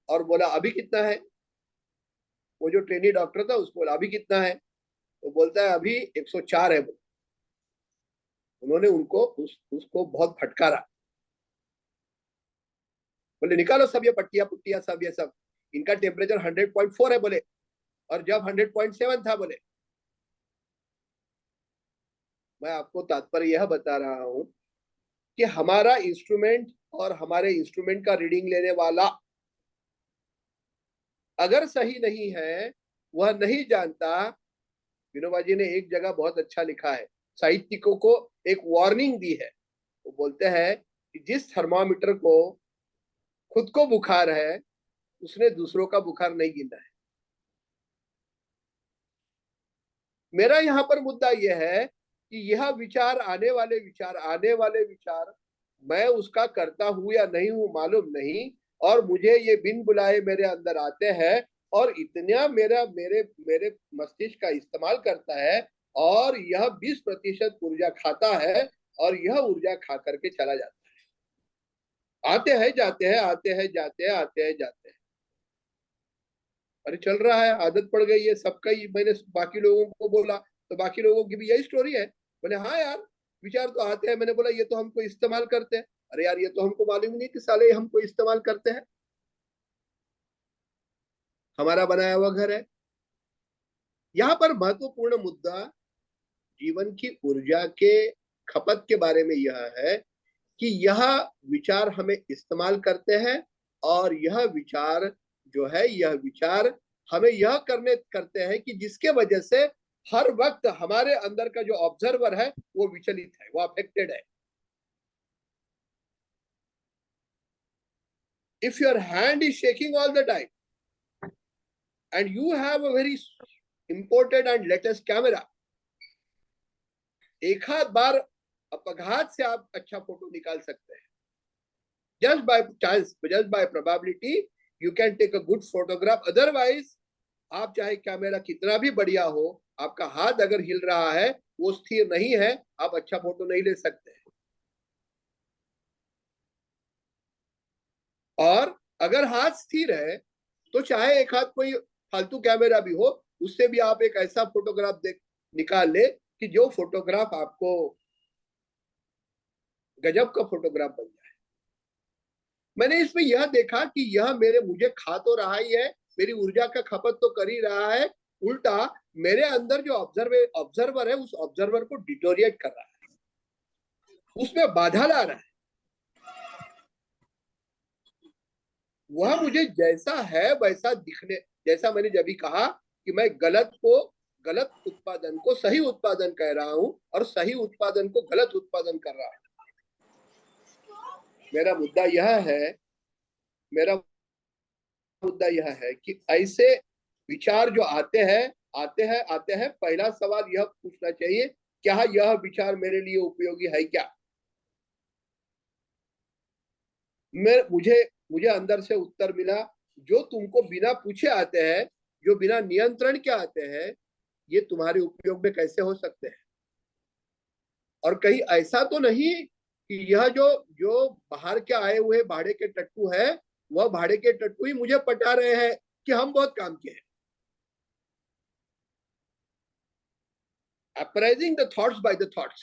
और बोला अभी कितना है। वो जो ट्रेनी डॉक्टर था उसको बोला अभी कितना है, तो बोलता है अभी 104 है। उन्होंने उसको बहुत फटकारा, बोले निकालो सब ये पट्टियां पुट्टियां सब ये सब, इनका टेम्परेचर 100.4 है बोले, और जब 100.7 था बोले। मैं आपको तात्पर्य यह बता रहा हूं कि हमारा इंस्ट्रूमेंट और हमारे इंस्ट्रूमेंट का रीडिंग लेने वाला अगर सही नहीं है, वह नहीं जानता। विनोबा जी ने एक जगह बहुत अच्छा लिखा है, साहित्यिकों को एक वार्निंग दी है। वो बोलते हैं कि जिस थर्मामीटर को खुद को बुखार है, उसने दूसरों का बुखार नहीं गिना है। मेरा यहाँ पर मुद्दा यह है कि यह विचार आने वाले विचार मैं उसका करता हूं या नहीं हूं मालूम नहीं, और मुझे ये बिन बुलाए मेरे अंदर आते हैं और इतना मेरा मेरे मेरे मस्तिष्क का इस्तेमाल करता है, और यह 20% ऊर्जा खाता है, और यह ऊर्जा खा करके चला जाता है। आते हैं जाते हैं, आते हैं जाते हैं, आते हैं जाते हैं। अरे चल रहा है, आदत पड़ गई है सबका ही। मैंने बाकी लोगों को बोला तो बाकी लोगों की भी यही स्टोरी है। बोले हाँ यार विचार तो आते हैं। मैंने बोला ये तो हमको इस्तेमाल करते हैं। अरे यार ये तो हमको मालूम ही नहीं कि साले हमको इस्तेमाल करते हैं। हमारा बनाया हुआ घर है। यहाँ पर महत्वपूर्ण मुद्दा जीवन की ऊर्जा के खपत के बारे में यह है कि यह विचार हमें इस्तेमाल करते हैं, और यह विचार जो है, यह विचार हमें यह करते हैं कि जिसके वजह से हर वक्त हमारे अंदर का जो ऑब्जर्वर है वो विचलित है, वो अफेक्टेड है। If your hand is shaking all the time and you have a very imported and latest camera, एक आध बार अपघात से आप अच्छा फोटो निकाल सकते हैं। just by chance, just by probability, you can take a good photograph. Otherwise, आप चाहे कैमरा कितना भी बढ़िया हो, आपका हाथ अगर हिल रहा है, वो स्थिर नहीं है, आप अच्छा फोटो नहीं ले सकते। और अगर हाथ स्थिर है, तो चाहे एक हाथ कोई फालतू कैमरा भी हो, उससे भी आप एक ऐसा फोटोग्राफ निकाल ले कि जो फोटोग्राफ आपको गजब का फोटोग्राफ बन जाए। मैंने इसमें यह देखा कि यह मुझे खा तो रहा ही है, मेरी ऊर्जा का खपत तो कर ही रहा है, उल्टा मेरे अंदर जो ऑब्जर्वर है उस ऑब्जर्वर को डिटोरिएट कर रहा है, उसमें बाधा ला रहा है। वह मुझे जैसा है वैसा दिखने, जैसा मैंने जब भी कहा कि मैं गलत उत्पादन को सही उत्पादन कह रहा हूं, और सही उत्पादन को गलत उत्पादन कर रहा हूं। मेरा मुद्दा यह है कि ऐसे विचार जो आते हैं, पहला सवाल यह पूछना चाहिए, क्या यह विचार मेरे लिए उपयोगी है क्या? मुझे अंदर से उत्तर मिला, जो तुमको बिना पूछे आते हैं, जो बिना नियंत्रण के आते हैं, ये तुम्हारे उपयोग में कैसे हो सकते हैं? और कहीं ऐसा तो नहीं कि यह जो बाहर के आए हुए भाड़े के टट्टू है, वह भाड़े के टट्टू ही मुझे पटा रहे हैं कि हम बहुत काम किए हैं। Appraising the thoughts by the thoughts.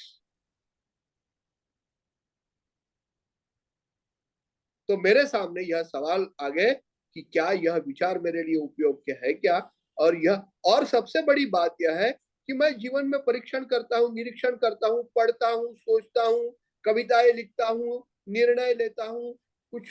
तो मेरे सामने यह सवाल आ गए कि क्या यह विचार मेरे लिए उपयोग के है क्या? और सबसे बड़ी बात यह है कि मैं जीवन में परीक्षण करता हूँ, निरीक्षण करता हूँ, पढ़ता हूँ, सोचता हूँ, कविताएं लिखता हूँ, निर्णय लेता हूँ, कुछ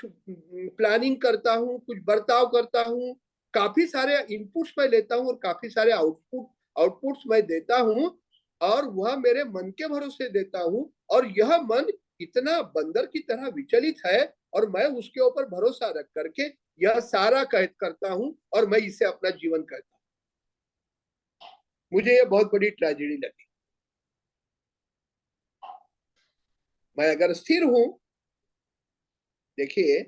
प्लानिंग करता हूँ, कुछ बर्ताव करता हूँ, काफी सारे इनपुट्स मैं लेता हूँ और काफी सारे आउटपुट्स मैं देता हूँ, और वह मेरे मन के भरोसे देता हूँ, और यह मन इतना बंदर की तरह विचलित है, और मैं उसके ऊपर भरोसा रख करके यह सारा करता हूं, और मैं इसे अपना जीवन कहता हूं। मुझे यह बहुत बड़ी ट्रेजेडी लगी। मैं अगर स्थिर हूं, देखिए,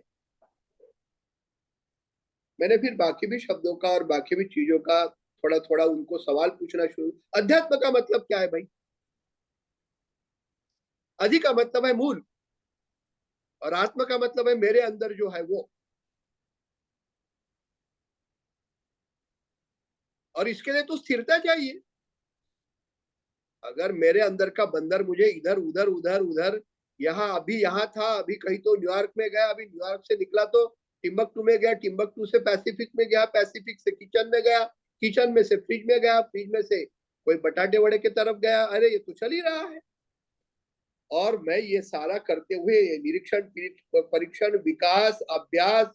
मैंने फिर बाकी भी शब्दों का और बाकी भी चीजों का थोड़ा थोड़ा उनको सवाल पूछना शुरू। अध्यात्म का मतलब क्या है भाई? अधि का मतलब है मूल, और आत्मा का मतलब है मेरे अंदर जो है वो। और इसके लिए तो स्थिरता चाहिए। अगर मेरे अंदर का बंदर मुझे इधर उधर उधर उधर, यहाँ अभी यहाँ था, अभी कहीं तो न्यूयॉर्क में गया, अभी न्यूयॉर्क से निकला तो टिम्बकटू में गया, टिम्बकटू से पैसिफिक में गया, पैसिफिक से किचन में गया, किचन में से फ्रिज में गया, फ्रिज में से कोई बटाटे वड़े की तरफ गया, अरे ये तो चल ही रहा है। और मैं ये सारा करते हुए निरीक्षण, परीक्षण, विकास, अभ्यास,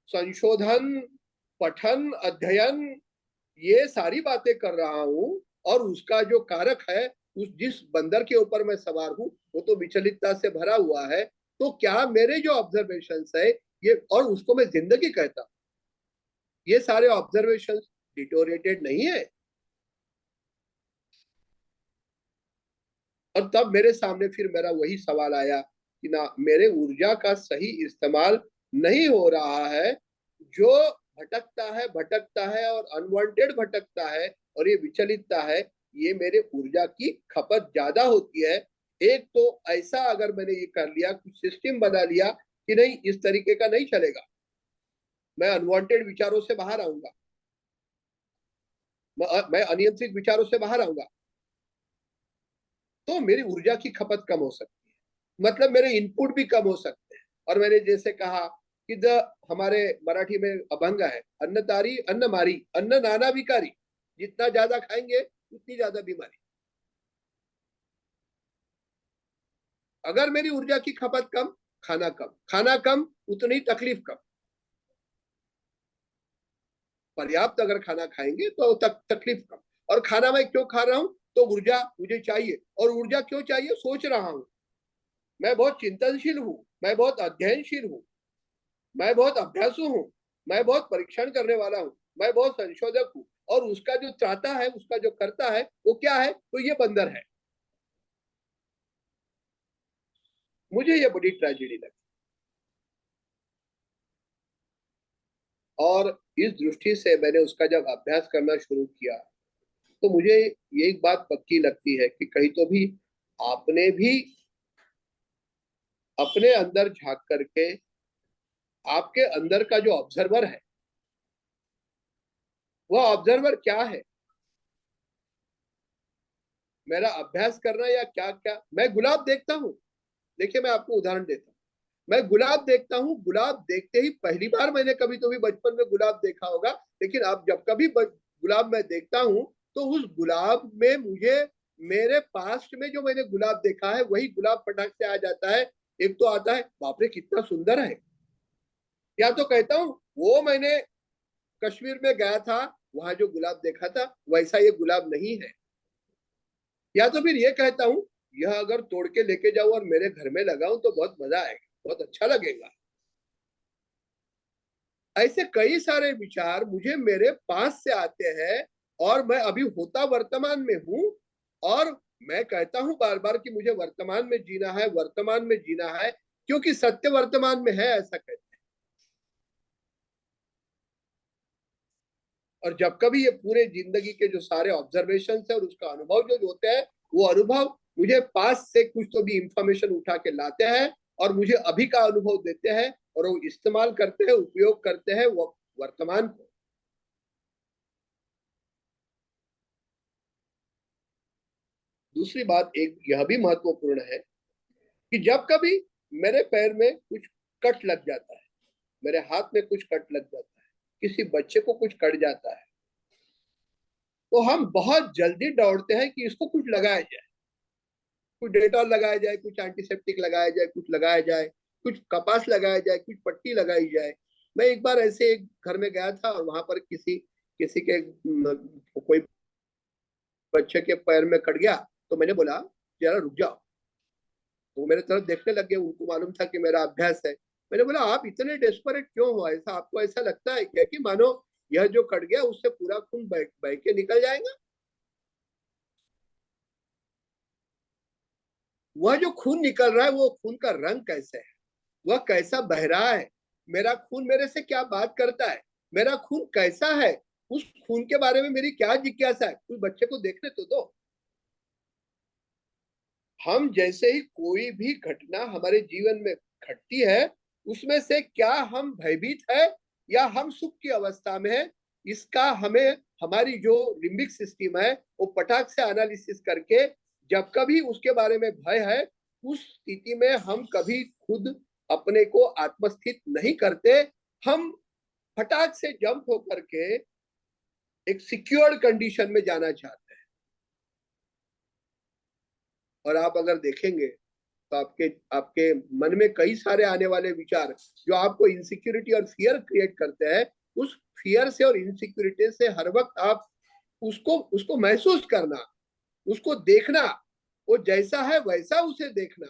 संशोधन, पठन, अध्ययन, ये सारी बातें कर रहा हूं। और उसका जो कारक है, उस जिस बंदर के ऊपर मैं सवार हूं, वो तो विचलितता से भरा हुआ है। तो क्या मेरे जो ऑब्जर्वेशन है ये, और उसको मैं जिंदगी कहता हूं, ये सारे ऑब्जर्वेशन डिटोरेटेड नहीं है। और तब मेरे सामने फिर मेरा वही सवाल आया कि ना, मेरे ऊर्जा का सही इस्तेमाल नहीं हो रहा है। जो भटकता है और अनवांटेड भटकता है और ये विचलितता है, ये मेरे ऊर्जा की खपत ज्यादा होती है। एक तो ऐसा अगर मैंने ये कर लिया, कुछ सिस्टम बना लिया कि नहीं, इस तरीके का नहीं चलेगा, मैं अनवांटेड विचारों से बाहर आऊंगा, मैं अनियंत्रित विचारों से बाहर आऊंगा, तो मेरी ऊर्जा की खपत कम हो सकती है, मतलब मेरे इनपुट भी कम हो सकते हैं। और मैंने जैसे कहा कि हमारे मराठी में अभंग है, अन्न तारी अन्न मारी अन्न नाना विकारी, जितना ज्यादा खाएंगे उतनी ज्यादा बीमारी। अगर मेरी ऊर्जा की खपत कम, खाना कम उतनी तकलीफ कम। पर्याप्त अगर खाना खाएंगे तो तकलीफ कम। और खाना मैं क्यों खा रहा हूं? तो ऊर्जा मुझे चाहिए। और ऊर्जा क्यों चाहिए? सोच रहा हूं, मैं बहुत चिंतनशील हूं, मैं बहुत अध्ययनशील हूं, मैं बहुत अभ्यासु हूं, मैं बहुत परीक्षण करने वाला हूं, मैं बहुत संशोधक हूं। और उसका जो चाहता है, उसका जो करता है, वो क्या है? तो ये बंदर है। मुझे ये बड़ी ट्रेजेडी लगी। और इस दृष्टि से मैंने उसका जब अभ्यास करना शुरू किया, तो मुझे ये एक बात पक्की लगती है कि कहीं तो भी आपने भी अपने अंदर झांक करके, आपके अंदर का जो ऑब्जर्वर है, वह ऑब्जर्वर क्या है? मेरा अभ्यास करना या क्या क्या? मैं गुलाब देखता हूं। देखिए, मैं आपको उदाहरण देता हूँ। मैं गुलाब देखता हूँ, गुलाब देखते ही पहली बार मैंने कभी तो भी बचपन में गुलाब देखा होगा, लेकिन अब जब कभी गुलाब मैं देखता हूँ, तो उस गुलाब में मुझे मेरे पास्ट में जो मैंने गुलाब देखा है, वही गुलाब फटाक से आ जाता है। एक तो आता है, बाप रे कितना सुंदर है। या तो कहता हूँ, वो मैंने कश्मीर में गया था, वहां जो गुलाब देखा था वैसा ये गुलाब नहीं है। या तो फिर ये कहता हूँ, यह अगर तोड़ के लेके जाऊं और मेरे घर में लगाऊं तो बहुत मजा आएगा, बहुत अच्छा लगेगा। ऐसे कई सारे विचार मुझे मेरे पास से आते हैं, और मैं अभी होता वर्तमान में हूं। और मैं कहता हूं बार बार कि मुझे वर्तमान में जीना है, वर्तमान में जीना है, क्योंकि सत्य वर्तमान में है, ऐसा कहते हैं। और जब कभी ये पूरे जिंदगी के जो सारे ऑब्जर्वेशन है और उसका अनुभव जो होते हैं, वो अनुभव मुझे पास से कुछ तो भी इंफॉर्मेशन उठा के लाते हैं और मुझे अभी का अनुभव देते हैं, और वो इस्तेमाल करते हैं, उपयोग करते हैं वो वर्तमान को। दूसरी बात एक यह भी महत्वपूर्ण है कि जब कभी मेरे पैर में कुछ कट लग जाता है, मेरे हाथ में कुछ कट लग जाता है, किसी बच्चे को कुछ कट जाता है, तो हम बहुत जल्दी दौड़ते हैं कि इसको कुछ लगाया जाए, कुछ डेटॉल लगाया जाए, कुछ एंटीसेप्टिक लगाया जाए, कुछ लगाया जाए, कुछ कपास लगाया जाए, कुछ पट्टी लगाई जाए। मैं एक बार ऐसे एक घर में गया था और वहां पर किसी किसी के कोई बच्चे के पैर में कट गया, तो मैंने बोला जरा रुक जाओ। तो वो मेरे तरफ देखने लगे, उनको मालूम था कि मेरा अभ्यास है। मैंने बोला आप इतने डेस्परेट क्यों हो? ऐसा आपको ऐसा लगता है क्या कि मानो यह जो कट गया उससे पूरा खून बह के निकल जाएगा? वह जो खून निकल रहा है, वो खून का रंग कैसे है, वह कैसा बह रहा है, मेरा खून मेरे से क्या बात करता है, मेरा खून कैसा है, उस खून के बारे में मेरी क्या जिज्ञासा है, उस बच्चे को देखने तो दो। हम जैसे ही कोई भी घटना हमारे जीवन में घटती है, उसमें से क्या हम भयभीत है या हम सुख की अवस्था में है, इसका हमें हमारी जो लिम्बिक सिस्टम है वो पटाख से एनालिसिस करके, जब कभी उसके बारे में भय है, उस स्थिति में हम कभी खुद अपने को आत्मस्थित नहीं करते, हम फटाक से जंप होकर के एक सिक्योर्ड कंडीशन में जाना चाहते हैं। और आप अगर देखेंगे तो आपके आपके मन में कई सारे आने वाले विचार जो आपको इनसिक्योरिटी और फियर क्रिएट करते हैं, उस फियर से और इनसिक्योरिटी से हर वक्त आप उसको उसको महसूस करना, उसको देखना, वो जैसा है वैसा उसे देखना।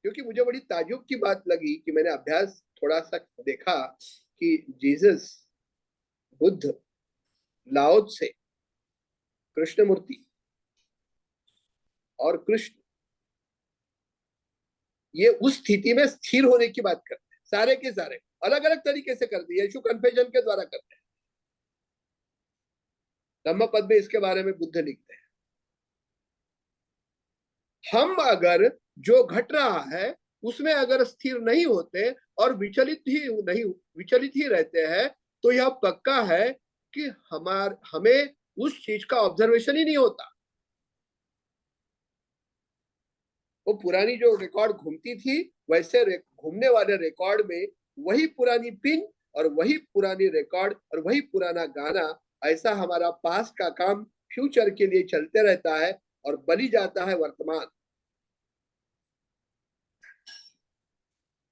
क्योंकि मुझे बड़ी ताज्जुब की बात लगी कि मैंने अभ्यास थोड़ा सा देखा कि जीसस, बुद्ध, लाओ त्से, कृष्णमूर्ति और कृष्ण, ये उस स्थिति में स्थिर होने की बात करते हैं। सारे के सारे अलग अलग तरीके से करते हैं, यीशु कन्फेशन के द्वारा करते हैं। धम्मपद में इसके बारे में बुद्ध लिखते हैं। हम अगर जो घट रहा है उसमें अगर स्थिर नहीं होते और विचलित ही रहते हैं, तो यह पक्का है कि हमें उस चीज का ऑब्जर्वेशन ही नहीं होता। वो पुरानी जो रिकॉर्ड घूमती थी, वैसे घूमने वाले रिकॉर्ड में वही पुरानी पिन और वही पुरानी रिकॉर्ड और वही पुराना गाना, ऐसा हमारा पास्ट का काम फ्यूचर के लिए चलते रहता है और बली जाता है वर्तमान।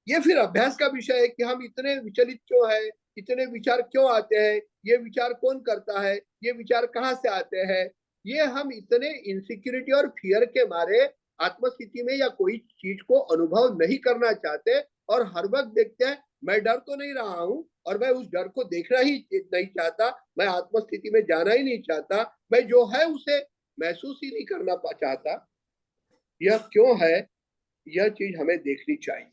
ये फिर अभ्यास का विषय है कि हम इतने विचलित क्यों है, इतने विचार क्यों आते हैं, ये विचार कौन करता है, ये विचार कहाँ से आते हैं। ये हम इतने इनसिक्योरिटी और फियर के मारे आत्मस्थिति में या कोई चीज को अनुभव नहीं करना चाहते, और हर वक्त देखते हैं मैं डर तो नहीं रहा हूं और मैं उस डर को देखना ही नहीं चाहता, मैं आत्मस्थिति में जाना ही नहीं चाहता, मैं जो है उसे महसूस ही नहीं करना चाहता। यह क्यों है, यह चीज हमें देखनी चाहिए,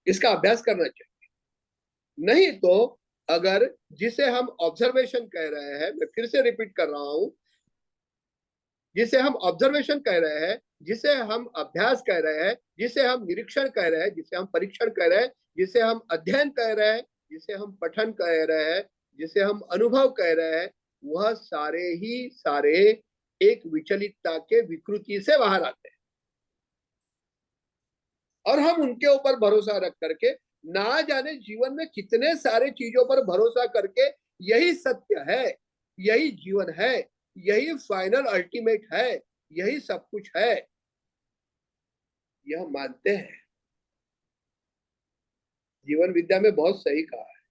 इसका अभ्यास करना चाहिए। नहीं तो अगर जिसे हम ऑब्जर्वेशन कह रहे हैं, मैं फिर से रिपीट कर रहा हूं, जिसे हम ऑब्जर्वेशन कह रहे हैं, जिसे हम अभ्यास कह रहे हैं, जिसे हम निरीक्षण कह रहे हैं, जिसे हम परीक्षण कह रहे हैं, जिसे हम अध्ययन कह रहे हैं, जिसे हम पठन कह रहे हैं, जिसे हम अनुभव कह रहे हैं, वह सारे ही सारे एक विचलितता के विकृति से बाहर आते हैं। और हम उनके ऊपर भरोसा रख करके, ना जाने जीवन में कितने सारे चीजों पर भरोसा करके यही सत्य है, यही जीवन है, यही फाइनल अल्टीमेट है, यही सब कुछ है, यह मानते हैं। जीवन विद्या में बहुत सही कहा है,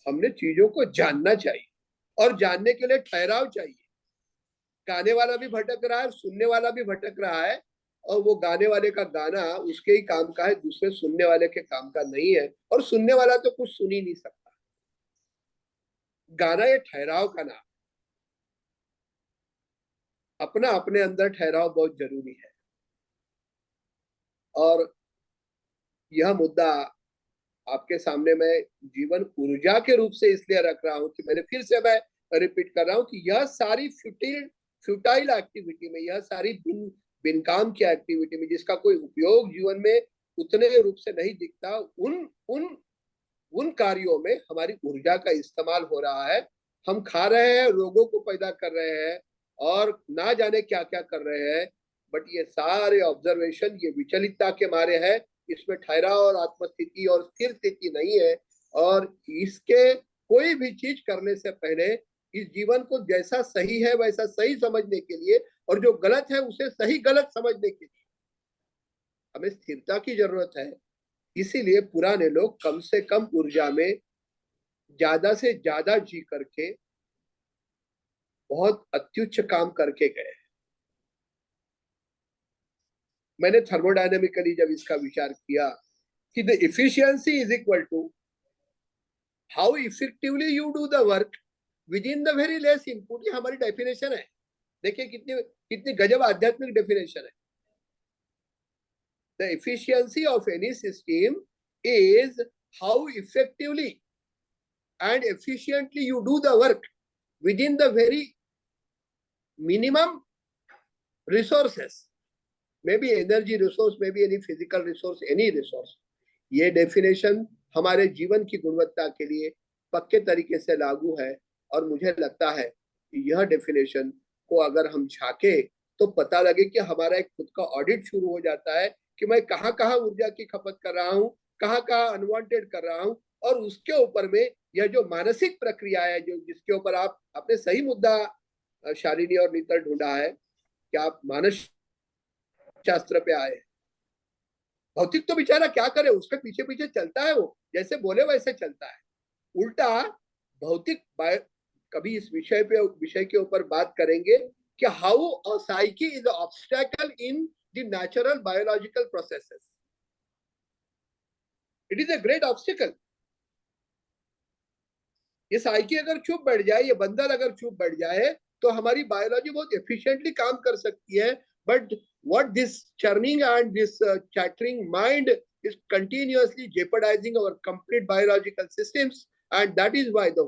हमने चीजों को जानना चाहिए और जानने के लिए ठहराव चाहिए। गाने वाला भी भटक रहा है, सुनने वाला भी भटक रहा है, और वो गाने वाले का गाना उसके ही काम का है, दूसरे सुनने वाले के काम का नहीं है, और सुनने वाला तो कुछ सुन ही नहीं सकता। गाना ये ठहराव का नाम, अपना अपने अंदर ठहराव बहुत जरूरी है। और यह मुद्दा आपके सामने मैं जीवन ऊर्जा के रूप से इसलिए रख रहा हूं कि मैंने फिर से मैं रिपीट कर रहा हूं कि यह सारी फ्यूटाइल एक्टिविटी में, यह सारी बिन काम की एक्टिविटी में, जिसका कोई उपयोग जीवन में उतने रूप से नहीं दिखता, उन उन उन कार्यों में हमारी ऊर्जा का इस्तेमाल हो रहा है। हम खा रहे हैं, रोगों को पैदा कर रहे हैं और ना जाने क्या क्या कर रहे हैं, बट ये सारे ऑब्जर्वेशन ये विचलितता के मारे है, इसमें ठहराव और आत्मस्थिति और स्थिर स्थिति नहीं है। और इसके कोई भी चीज करने से पहले इस जीवन को जैसा सही है वैसा सही समझने के लिए, और जो गलत है उसे सही गलत समझने के लिए हमें स्थिरता की जरूरत है। इसीलिए पुराने लोग कम से कम ऊर्जा में ज्यादा से ज्यादा जी करके बहुत अत्युच्च काम करके गए। मैंने थर्मोडायनेमिकली जब इसका विचार किया कि the efficiency is equal to how effectively you do the work within the very less input, ये हमारी डेफिनेशन है। देखिए कितनी कितनी गजब आध्यात्मिक डेफिनेशन है। the efficiency of any system is how effectively and efficiently you do the work within the very minimum resources, maybe energy resource, maybe any physical resource, any resource. ये डेफिनेशन हमारे जीवन की गुणवत्ता के लिए पक्के तरीके से लागू है, और मुझे लगता है यह डेफिनेशन को अगर हम झांके तो पता लगे कि हमारा एक खुद का ऑडिट शुरू हो जाता है कि मैं कहाँ कहाँ ऊर्जा की खपत कर रहा हूँ, कहाँ कहाँ अनवांटेड कर रहा हूँ, और उसके ऊपर में यह जो मानसिक प्रक्रिया है, जो जिसके ऊपर आप अपने सही मुद्दा शालिनी और नीतल ढूंढा है कि आप मानस शास्त्र पे आए। भौतिक तो बेचारा क्या करे, उसके पीछे पीछे चलता है, वो जैसे बोले वैसे चलता है। उल्टा भौतिक कभी इस विषय के ऊपर बात करेंगे कि how a psyche is a obstacle in the natural biological processes. It is a great obstacle. ये साइकी अगर चुप बैठ जाए, ये बंदर अगर चुप बैठ जाए, तो हमारी बायोलॉजी बहुत एफिशिएंटली काम कर सकती है। But what this churning and this chattering mind is continuously jeopardizing our complete biological systems, and that is why the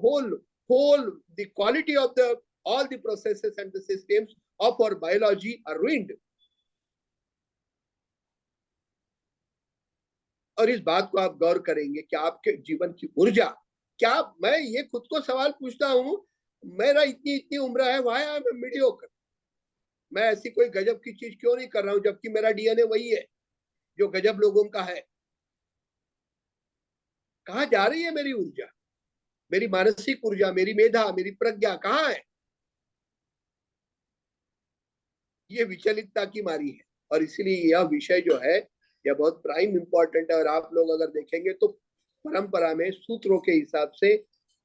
the quality of all the processes and the systems of our biology are ruined. और इस बात को आप गौर करेंगे कि आपके जीवन की ऊर्जा क्या, मैं ये खुद को सवाल पूछता हूँ, मेरा इतनी उम्र है, why I am mediocre? मैं ऐसी कोई गजब की चीज क्यों नहीं कर रहा हूं, जबकि मेरा डीएनए वही है जो गजब लोगों का है। कहां जा रही है मेरी ऊर्जा, मेरी मानसिक ऊर्जा, मेरी मेधा, मेरी प्रज्ञा कहां है? ये विचलितता की मारी है, और इसीलिए यह विषय जो है यह बहुत प्राइम इंपॉर्टेंट है। और आप लोग अगर देखेंगे तो परंपरा में सूत्रों के हिसाब से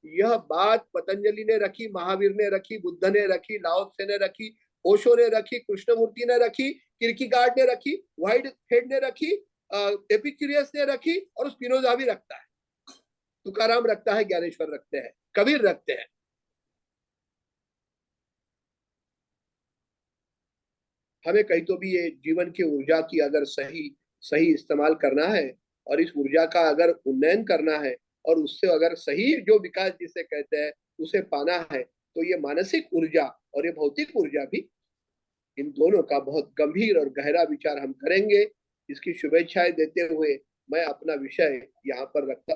यह बात पतंजलि ने रखी, महावीर ने रखी, बुद्ध ने रखी, लाओ त्से ने रखी, ओशो ने रखी, कृष्णमूर्ति ने रखी, किरकीगार्ड ने रखी, व्हाइट हेड ने रखी, एपिक्यूरियस ने रखी, और स्पिनोजा भी रखता है, तुकाराम रखता है, ज्ञानेश्वर रखते हैं, कबीर रखते हैं। हमें कहीं तो भी ये जीवन की ऊर्जा की अगर सही इस्तेमाल करना है, और इस ऊर्जा का अगर उन्नयन करना है, और उससे अगर सही जो विकास जिसे कहते हैं उसे पाना है, तो ये मानसिक ऊर्जा और ये भौतिक ऊर्जा भी, इन दोनों का बहुत गंभीर और गहरा विचार हम करेंगे। इसकी शुभेच्छाएं देते हुए मैं अपना विषय यहाँ पर रखता,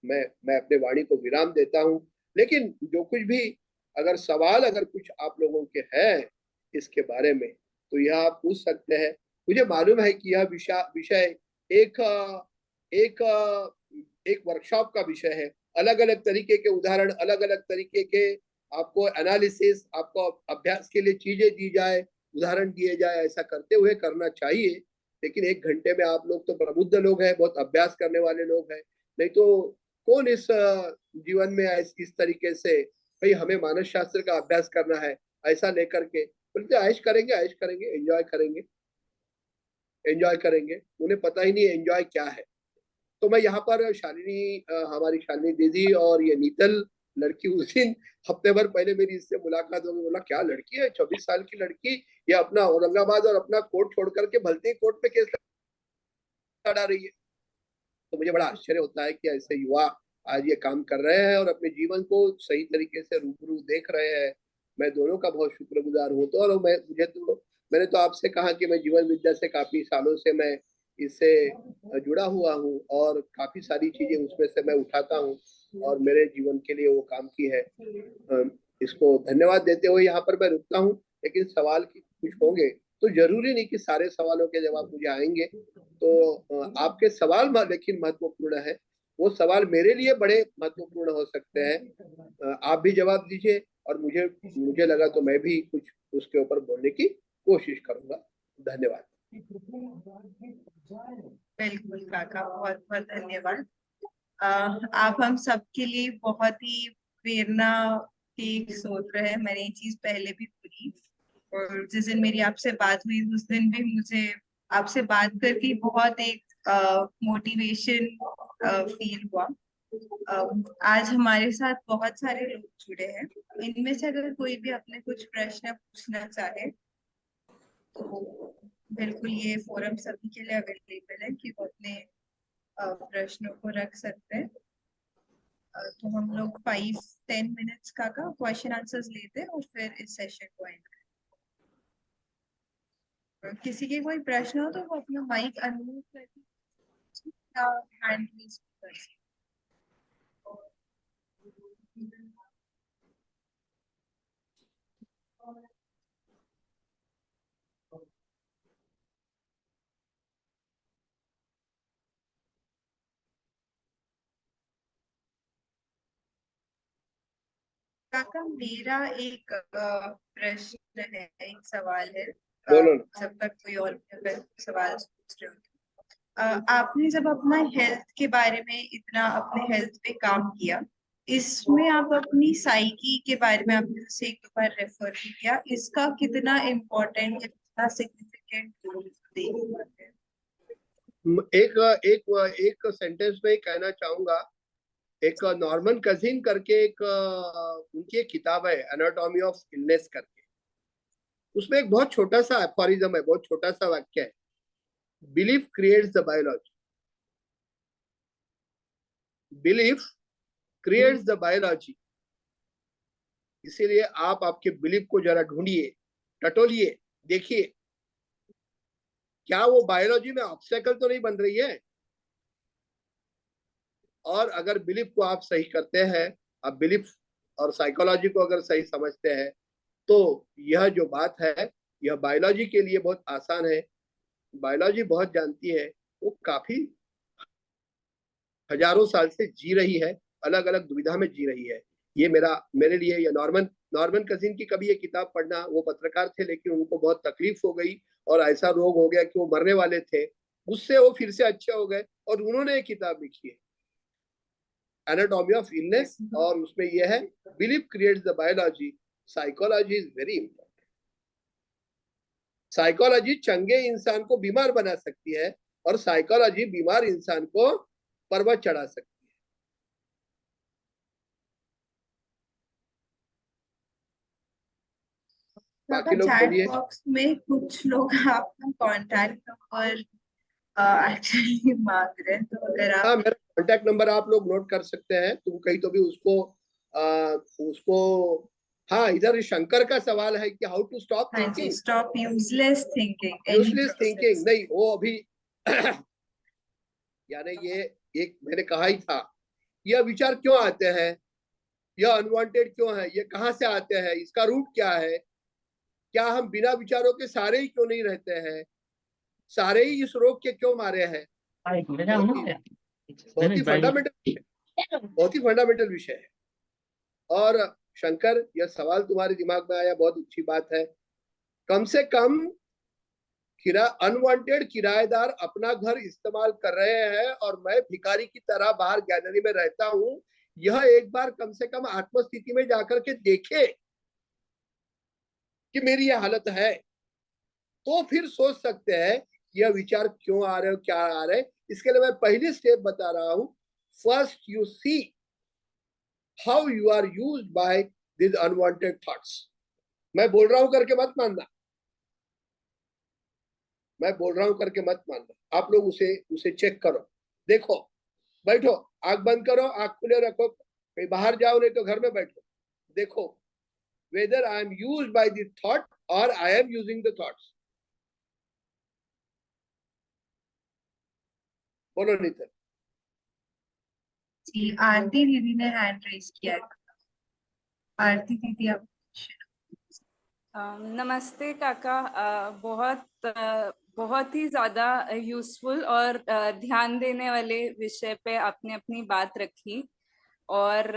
मैं अपने वाणी को विराम देता हूँ। लेकिन जो कुछ भी अगर सवाल अगर कुछ आप लोगों के हैं इसके बारे में, तो यह आप पूछ सकते हैं। मुझे मालूम है कि यह विषय एक एक एक वर्कशॉप का विषय है, अलग अलग तरीके के उदाहरण, अलग अलग तरीके के आपको एनालिसिस, आपको अभ्यास के लिए चीजें दी जाए, उदाहरण दिए जाए, ऐसा करते हुए करना चाहिए। लेकिन 1 घंटे में आप लोग तो प्रबुद्ध लोग हैं, बहुत अभ्यास करने वाले लोग हैं, नहीं तो कौन इस जीवन में इस तरीके से भाई हमें मानस शास्त्र का अभ्यास करना है ऐसा लेकर के बोलते ऐश करेंगे, एंजॉय करेंगे, उन्हें पता ही नहीं एंजॉय क्या है। तो मैं यहाँ पर शालिनी, हमारी शालिनी दीदी और ये नीतल लड़की, उस दिन हफ्ते भर पहले मेरी इससे मुलाकात हो गई, बोला क्या लड़की है, 24 साल की लड़की, ये अपना औरंगाबाद और अपना कोर्ट छोड़ करके भलते कोर्ट पे केस लड़ा रही है। तो मुझे बड़ा आश्चर्य होता है कि ऐसे युवा आज ये काम कर रहे हैं और अपने जीवन को सही तरीके से रूबरू देख रहे हैं। मैं दोनों का बहुत शुक्रगुजार हूँ। तो और मैंने तो आपसे कहा कि मैं जीवन विद्या से काफी सालों से मैं इससे जुड़ा हुआ हूँ, और काफी सारी चीजें उसमें से मैं उठाता हूँ, और मेरे जीवन के लिए वो काम की है। इसको धन्यवाद देते हुए यहाँ पर मैं रुकता हूँ। लेकिन सवाल की कुछ होंगे तो जरूरी नहीं कि सारे सवालों के जवाब मुझे आएंगे, तो आपके सवाल लेकिन महत्वपूर्ण है, वो सवाल मेरे लिए बड़े महत्वपूर्ण हो सकते हैं। आप भी जवाब दीजिए, और मुझे लगा तो मैं भी कुछ उसके ऊपर बोलने की कोशिश करूंगा। धन्यवाद। बिल्कुल काका, बहुत बहुत धन्यवाद। आप हम सबके लिए बहुत ही प्रेरणा की एक स्रोत है। मैंने ये चीज पहले भी बोली, और जिस दिन मेरी आपसे बात हुई उस दिन भी मुझे आपसे बात करके बहुत एक मोटिवेशन फील हुआ। आज हमारे साथ बहुत सारे लोग जुड़े हैं, इनमें से अगर कोई भी अपने कुछ प्रश्न पूछना चाहे तो बिल्कुल, ये फोरम सभी के लिए अवेलेबल है कि वो अपने प्रश्नों को रख सकते हैं। तो हम लोग 5-10 मिनट्स का क्वेश्चन आंसर्स लेते हैं और फिर इस सेशन को एंड करते हैं। किसी के कोई प्रश्न हो तो वो अपना माइक अनम्यूट करके या हैंड रेज कर सकते हैं। काका, मेरा एक प्रश्न है, एक सवाल है। बोलो ना। जब तक कोई और अगर सवाल सोच रहे हो आपने जब अपना हेल्थ के बारे में इतना अपने हेल्थ पे काम किया, इसमें आप अपनी साइकी के बारे में आपने जैसे एक दो बार रेफर भी किया, इसका कितना इम्पोर्टेंट, कितना सिग्निफिकेंट रोल देखते हैं? एक एक एक सेंटेंस में कहना चाहूंगा। एक नॉर्मन कजिन करके एक उनकी एक किताब है, एनाटॉमी ऑफ इलनेस करके। उसमें एक बहुत छोटा सा एफोरिज्म है, बहुत छोटा सा वाक्य है, belief creates the biology. Belief creates the biology. इसीलिए आप आपके बिलीफ को जरा ढूंढिए, टटोलिए, देखिए क्या वो बायोलॉजी में ऑब्स्टेकल तो नहीं बन रही है। और अगर बिलीफ को आप सही करते हैं, आप बिलीफ और साइकोलॉजी को अगर सही समझते हैं, तो यह जो बात है, यह बायोलॉजी के लिए बहुत आसान है। बायोलॉजी बहुत जानती है, वो काफी हजारों साल से जी रही है, अलग अलग दुविधा में जी रही है। ये मेरे लिए ये नॉर्मन नॉर्मन कजिन की कभी ये किताब पढ़ना, वो पत्रकार थे लेकिन उनको बहुत तकलीफ हो गई और ऐसा रोग हो गया कि वो मरने वाले थे। उससे वो फिर से अच्छे हो गए और उन्होंने एक किताब लिखी है, एनाटॉमी ऑफ इलनेस, और उसमें यह है, belief creates the biology, psychology is very important. Psychology चंगे इंसान को बीमार बना सकती है और साइकोलॉजी बीमार इंसान को पर्वत चढ़ा सकती है। बाकी लोग चैट बोलिए। बॉक्स में कुछ लोग आपका कांटेक्ट नंबर एक्चुअली मांग रहे हैं, तो अगर हाँ, आप मेरा कांटेक्ट नंबर आप लोग नोट कर सकते हैं, तुम कहीं तो भी उसको हाँ, इधर शंकर का सवाल है कि हाउ टू स्टॉप हाँ जी, thinking. Stop useless thinking, any useless thinking process. नहीं, वो अभी यानी ये एक मैंने कहा ही था, यह विचार क्यों आते हैं, यह अनवांटेड क्यों है, ये कहाँ से आते हैं, इसका रूट क्या है, क्या हम बिना विचारों के सारे ही क्यों नहीं रहते हैं, सारे ही इस रोग के क्यों मारे हैं। बहुत ही फंडामेंटल, बहुत ही फंडामेंटल विषय है। और शंकर, यह सवाल तुम्हारे दिमाग में आया, बहुत अच्छी बात है। कम से कम अनवांटेड किराएदार अपना घर इस्तेमाल कर रहे हैं और मैं भिखारी की तरह बाहर गैलरी में रहता हूं, यह एक बार कम से कम आत्मस्थिति में जाकर के देखे कि मेरी यह हालत है, तो फिर सोच सकते हैं यह विचार क्यों आ रहे हो, क्या आ रहे हैं। इसके लिए मैं पहली स्टेप बता रहा हूं, first you see how you are used by this unwanted thoughts. मैं बोल रहा हूं करके मत मानना, मैं बोल रहा हूं करके मत मानना, आप लोग उसे उसे चेक करो, देखो, बैठो, आंख बंद करो, आंख खुले रखो, कहीं बाहर जाओ नहीं तो घर में बैठो, देखो whether I am used by the thought or I am using the thoughts. बोलो नितिन। जी, आरती दीदी ने हैंड रेज किया है। आरती दीदी, आप नमस्ते काका। बहुत ही ज़्यादा यूज़फुल और ध्यान देने वाले विषय पे आपने अपनी बात रखी और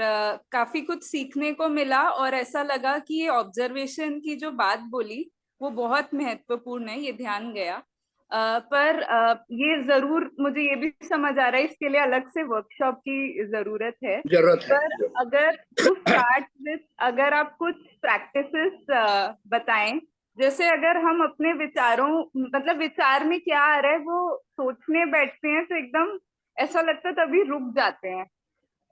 काफ़ी कुछ सीखने को मिला और ऐसा लगा कि ये ऑब्जर्वेशन की जो बात बोली वो बहुत महत्वपूर्ण है, ये ध्यान गया। पर ये ज़रूर मुझे ये भी समझ आ रहा है इसके लिए अलग से वर्कशॉप की ज़रूरत है। जरूरत है। पर अगर टू स्टार्ट विथ, अगर आप कुछ प्रैक्टिसेस बताएं, जैसे अगर हम अपने विचारों, मतलब विचार में क्या आ रहा है वो सोचने बैठते हैं तो एकदम ऐसा लगता है तभी रुक जाते हैं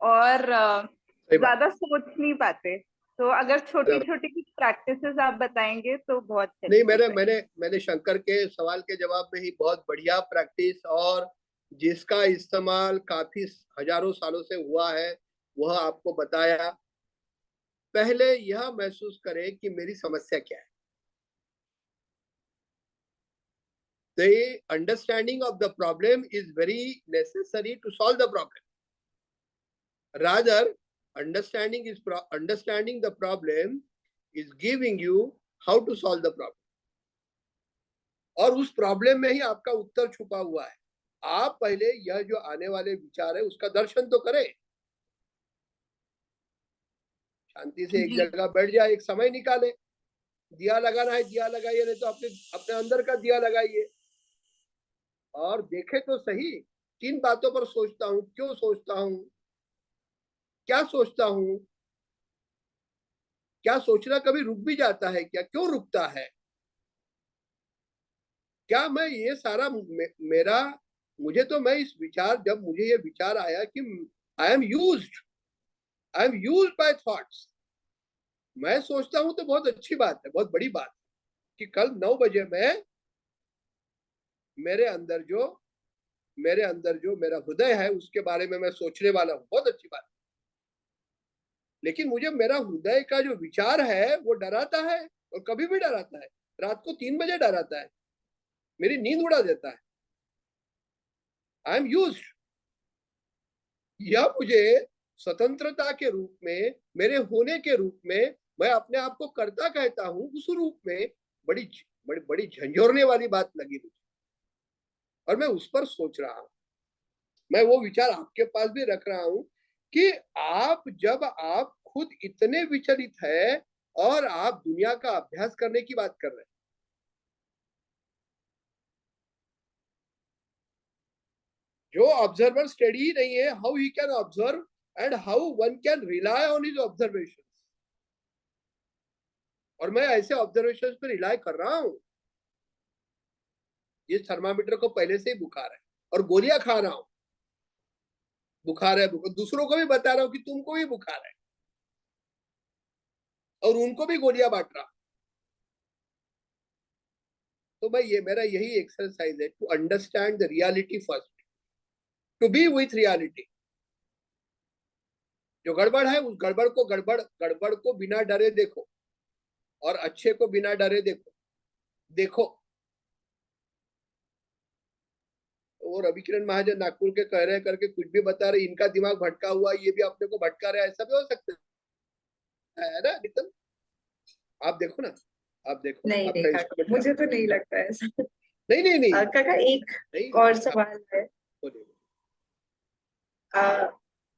और सही बात। ज्यादा सोच नहीं पाते। तो अगर छोटी छोटी कुछ प्रैक्टिसेस आप बताएंगे तो बहुत नहीं, helpful रहेगा। मैंने शंकर के सवाल के जवाब में ही बहुत बढ़िया प्रैक्टिस और जिसका इस्तेमाल काफी हजारों सालों से हुआ है वह आपको बताया। पहले यह महसूस करें कि मेरी समस्या क्या है। The understanding of the problem is very necessary to solve the problem. Rather, understanding the problem is giving you how to solve the problem. और उस प्रॉब्लम में ही आपका उत्तर छुपा हुआ है। आप पहले यह जो आने वाले विचार है उसका दर्शन तो करें। शांति से एक जगह बैठ जाए, एक समय निकाले, दिया लगाना है दिया लगाइए, नहीं तो अपने अंदर का दिया लगाइए और देखे तो सही किन बातों पर सोचता हूँ, क्यों सोचता हूँ, क्या सोचता हूँ, क्या सोचना कभी रुक भी जाता है क्या, क्यों रुकता है, क्या मैं ये सारा मेरा मुझे तो मैं इस विचार जब मुझे ये विचार आया कि I am used by thoughts, मैं सोचता हूं तो बहुत अच्छी बात है, बहुत बड़ी बात है कि कल 9 बजे में मेरे अंदर जो मेरा हृदय है उसके बारे में मैं सोचने वाला हूं, बहुत अच्छी बात है। लेकिन मुझे मेरा हृदय का जो विचार है वो डराता है, और कभी भी डराता है। रात को 3 बजे डराता है, मेरी नींद उड़ा देता है। आई एम यूज्ड, यह मुझे स्वतंत्रता के रूप में, मेरे होने के रूप में, मैं अपने आप को करता कहता हूं, उस रूप में बड़ी बड़ी बड़ी झंझोरने वाली बात लगी मुझे, और मैं उस पर सोच रहा हूं। मैं वो विचार आपके पास भी रख रहा हूं कि जब आप खुद इतने विचलित है और आप दुनिया का अभ्यास करने की बात कर रहे हैं, जो ऑब्जर्वर स्टडी ही नहीं है, how he can observe and how one can rely on his observation. और मैं ऐसे ऑब्जर्वेशन पे रिलाई कर रहा हूं। ये थर्मामीटर को पहले से ही बुखार है और गोलियां खा रहा हूं, बुखार है, दूसरों को भी बता रहा हूं कि तुमको भी बुखार है, और उनको भी गोलियां बांट रहा। तो भाई मेरा यही एक्सरसाइज है, to understand the reality first, to be with reality. जो गड़बड़ है उस गड़बड़ को बिना डरे देखो, और अच्छे को बिना डरे देखो। और रवि किरण महाजन नागपुर के कह रहे करके कुछ भी बता रहे, इनका दिमाग भटका हुआ, ये भी अपने को भटका रहा है, ऐसा भी हो सकता है ना नितिन? आप देखो ना, आप देखो। नहीं देखा, मुझे तो नहीं लगता है ऐसा। नहीं काका एक नहीं, और सवाल है।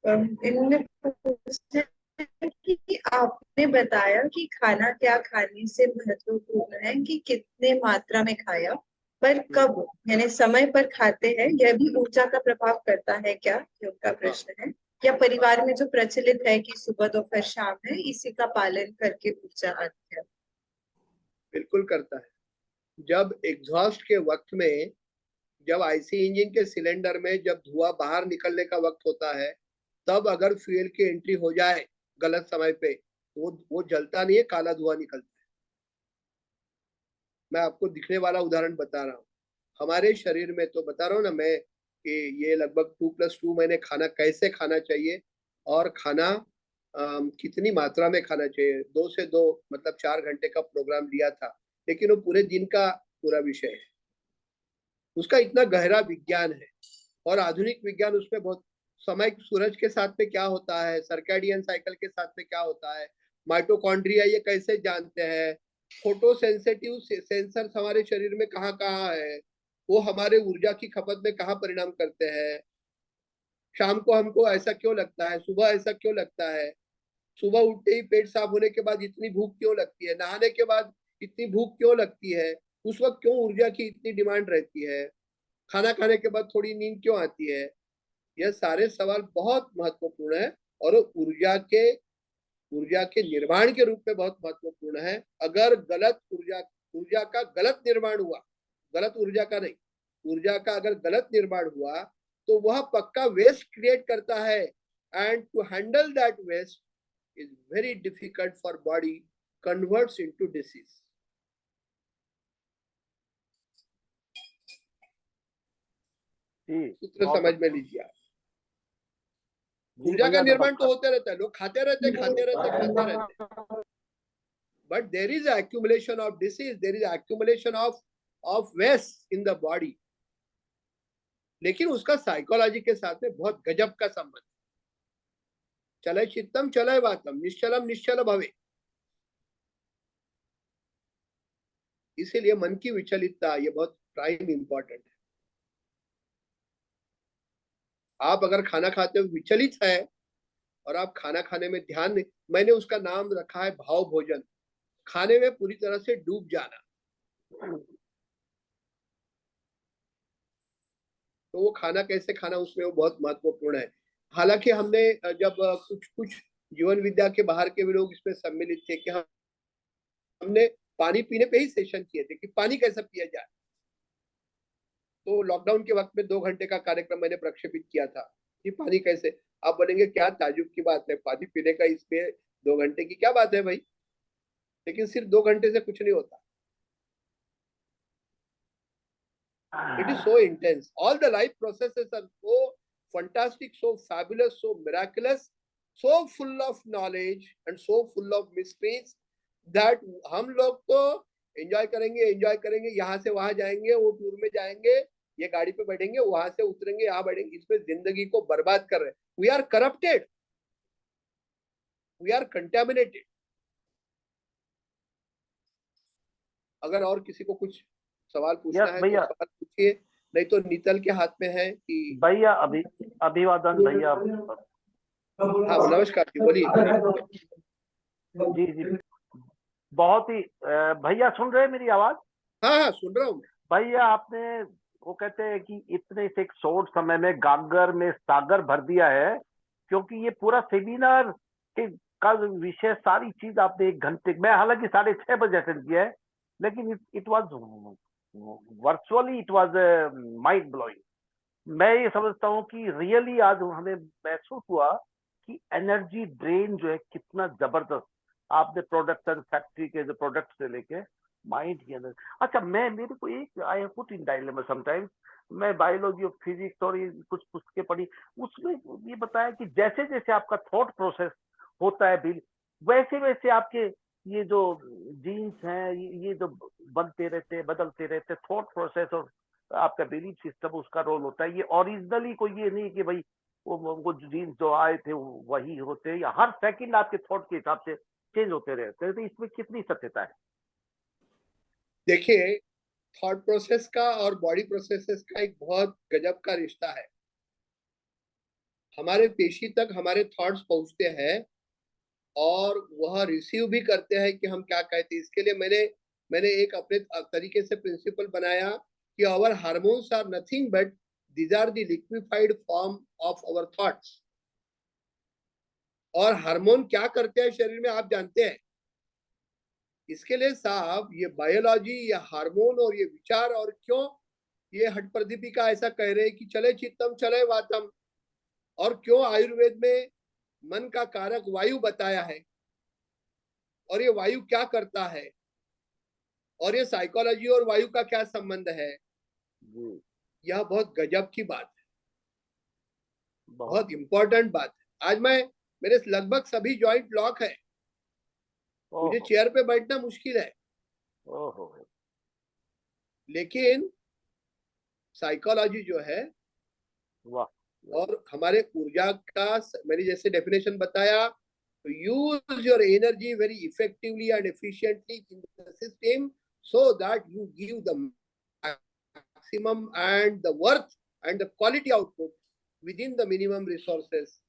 इनमें पूछना है कि आपने बताया कि खाना क्या खाने से महत्वपूर्ण है कि कितने मात्रा में खाया, पर कब, यानी समय पर खाते हैं, यह भी ऊर्जा का प्रभाव करता है क्या, ये उनका प्रश्न है। या परिवार में जो प्रचलित है कि सुबह दोपहर शाम है, इसी का पालन करके ऊर्जा आती है? बिल्कुल करता है। जब एग्जॉस्ट के वक्त में, जब आईसी इंजन के सिलेंडर में जब धुआं बाहर निकलने का वक्त होता है, तब अगर फ्यूल की एंट्री हो जाए गलत समय पे, तो वो जलता नहीं है, काला धुआं निकलता है। मैं आपको दिखने वाला उदाहरण बता रहा हूँ। हमारे शरीर में तो बता रहा हूँ ना मैं कि ये लगभग 2+2 महीने खाना कैसे खाना चाहिए, और खाना कितनी मात्रा में खाना चाहिए, 2 से 2 मतलब 4 घंटे का प्रोग्राम लिया था, लेकिन वो पूरे दिन का पूरा विषय है। उसका इतना गहरा विज्ञान है, और आधुनिक विज्ञान उसमें बहुत समय, सूरज के साथ में क्या होता है, सर्कैडियन साइकिल के साथ में क्या होता है, माइटोकॉन्ड्रिया ये कैसे जानते हैं, फोटो सेंसिटिव सेंसर हमारे शरीर में कहाँ कहाँ है, वो हमारे ऊर्जा की खपत में कहाँ परिणाम करते हैं, शाम को हमको ऐसा क्यों लगता है, सुबह ऐसा क्यों लगता है, सुबह उठते ही पेट साफ होने के बाद इतनी भूख क्यों लगती है, नहाने के बाद इतनी भूख क्यों लगती है, उस वक्त क्यों ऊर्जा की इतनी डिमांड रहती है, खाना खाने के बाद थोड़ी नींद क्यों आती है। यह सारे सवाल बहुत महत्वपूर्ण है, और ऊर्जा के निर्माण के रूप में बहुत महत्वपूर्ण है। अगर गलत ऊर्जा का गलत निर्माण हुआ, गलत ऊर्जा का नहीं, ऊर्जा का अगर गलत निर्माण हुआ तो वह पक्का वेस्ट क्रिएट करता है। And to handle that waste is very difficult for body converts into disease. सूत्र समझ में लीजिए आप। ऊर्जा का निर्माण तो होते रहता है, लोग खाते रहते, but there is accumulation of disease, there is accumulation of waste in the body. लेकिन उसका साइकोलॉजी के साथ में बहुत गजब का संबंध। चलय चित्तम चलय वातम निश्चलम निश्चल भवे। इसीलिए मन की विचलितता ये बहुत प्राइम इंपॉर्टेंट है। आप अगर खाना खाते हुए विचलित है और आप खाना खाने में ध्यान नहीं, मैंने उसका नाम रखा है भाव भोजन, खाने में पूरी तरह से डूब जाना, तो वो खाना कैसे खाना उसमें वो बहुत महत्वपूर्ण है। हालांकि हमने जब कुछ जीवन विद्या के बाहर के भी लोग इसमें सम्मिलित थे कि हमने पानी पीने पे ही सेशन किए थे कि पानी कैसे पिया जाए। तो लॉकडाउन के वक्त में 2 घंटे का कार्यक्रम मैंने प्रक्षेपित किया था कि पानी कैसे। आप बोलेंगे क्या ताजुब की बात है, पानी पीने का इसमें 2 घंटे की क्या बात है भाई, लेकिन सिर्फ 2 घंटे से कुछ नहीं होता। It is so intense. All the life processes are so fantastic, so fabulous, so miraculous, so full of knowledge and so full of mysteries that हम लोग तो एंजॉय करेंगे, यहाँ से वहां जाएंगे, वो टूर में जाएंगे, ये गाड़ी पे बैठेंगे, वहां से उतरेंगे, यहाँ बैठेंगे, इसमें जिंदगी को बर्बाद कर रहे हैं। We are corrupted, we are contaminated. अगर और किसी को कुछ सवाल पूछना है तो सवाल पूछिए, नहीं तो नीतल के हाथ में है कि भैया अभिवादन भैया। हाँ नमस्कार जी, बोलिए। जी जी बहुत ही भैया सुन रहे हैं मेरी आवाज? हाँ सुन रहा हूँ भैया। आपने वो कहते हैं कि इतने से एक शॉर्ट समय में गागर में सागर भर दिया है, क्योंकि ये पूरा सेमिनार का विषय सारी चीज आपने 1 घंटे में, हालांकि 6:30 बजे अटेंड किया है, लेकिन it was virtually it was mind blowing. मैं ये समझता हूँ कि रियली आज हमें महसूस हुआ कि एनर्जी ड्रेन जो है कितना जबरदस्त आपने प्रोडक्शन फैक्ट्री के जो प्रोडक्ट से लेके माइंड की एनर्जी। अच्छा मेरे को एक I put in dilemma sometimes, मैं बायोलॉजी ऑफ फिजिक्स और ये कुछ पुस्तकें पढ़ी, उसमें ये बताया कि जैसे जैसे आपका थॉट प्रोसेस होता है बिल, वैसे वैसे आपके ये जो जीन्स हैं ये जो बदलते रहते थॉट प्रोसेस और आपका बिलीफ सिस्टम उसका रोल होता है। ये ओरिजिनली कोई ये नहीं कि भाई वो जीन्स जो आए थे वही होते हैं, या हर सेकंड आपके थॉट के हिसाब से चेंज होते रहते हैं। तो इसमें कितनी सत्यता है? देखिए, थॉट प्रोसेस का और बॉडी प्रोसेसेस का एक बहुत गजब का रिश्ता है। हमारे पेशी तक हमारे थॉट्स पहुंचते हैं और वह रिसीव भी करते हैं कि हम क्या कहते हैं। इसके लिए मैंने एक अपने तरीके से प्रिंसिपल बनाया कि our hormones are nothing but these are the liquified form of our thoughts. और हार्मोन क्या करते हैं शरीर में आप जानते हैं। इसके लिए साहब ये बायोलॉजी, ये हार्मोन और ये विचार, और क्यों ये हट प्रदीपिका ऐसा कह रहे हैं कि चले चित्तम चले वातम, और क्यों आयुर्वेद में मन का कारक वायु बताया है, और ये वायु क्या करता है, और ये साइकोलॉजी और वायु का क्या संबंध है। यह बहुत गजब की बात है, बहुत इंपॉर्टेंट बात है। आज मेरे लगभग सभी जॉइंट लॉक है, मुझे चेयर पे बैठना मुश्किल है, लेकिन साइकोलॉजी जो है और हमारे ऊर्जा का, मैंने जैसे डेफिनेशन बताया, use your energy very effectively and efficiently in the system so that you give the maximum and the worth and the quality output within the minimum resources.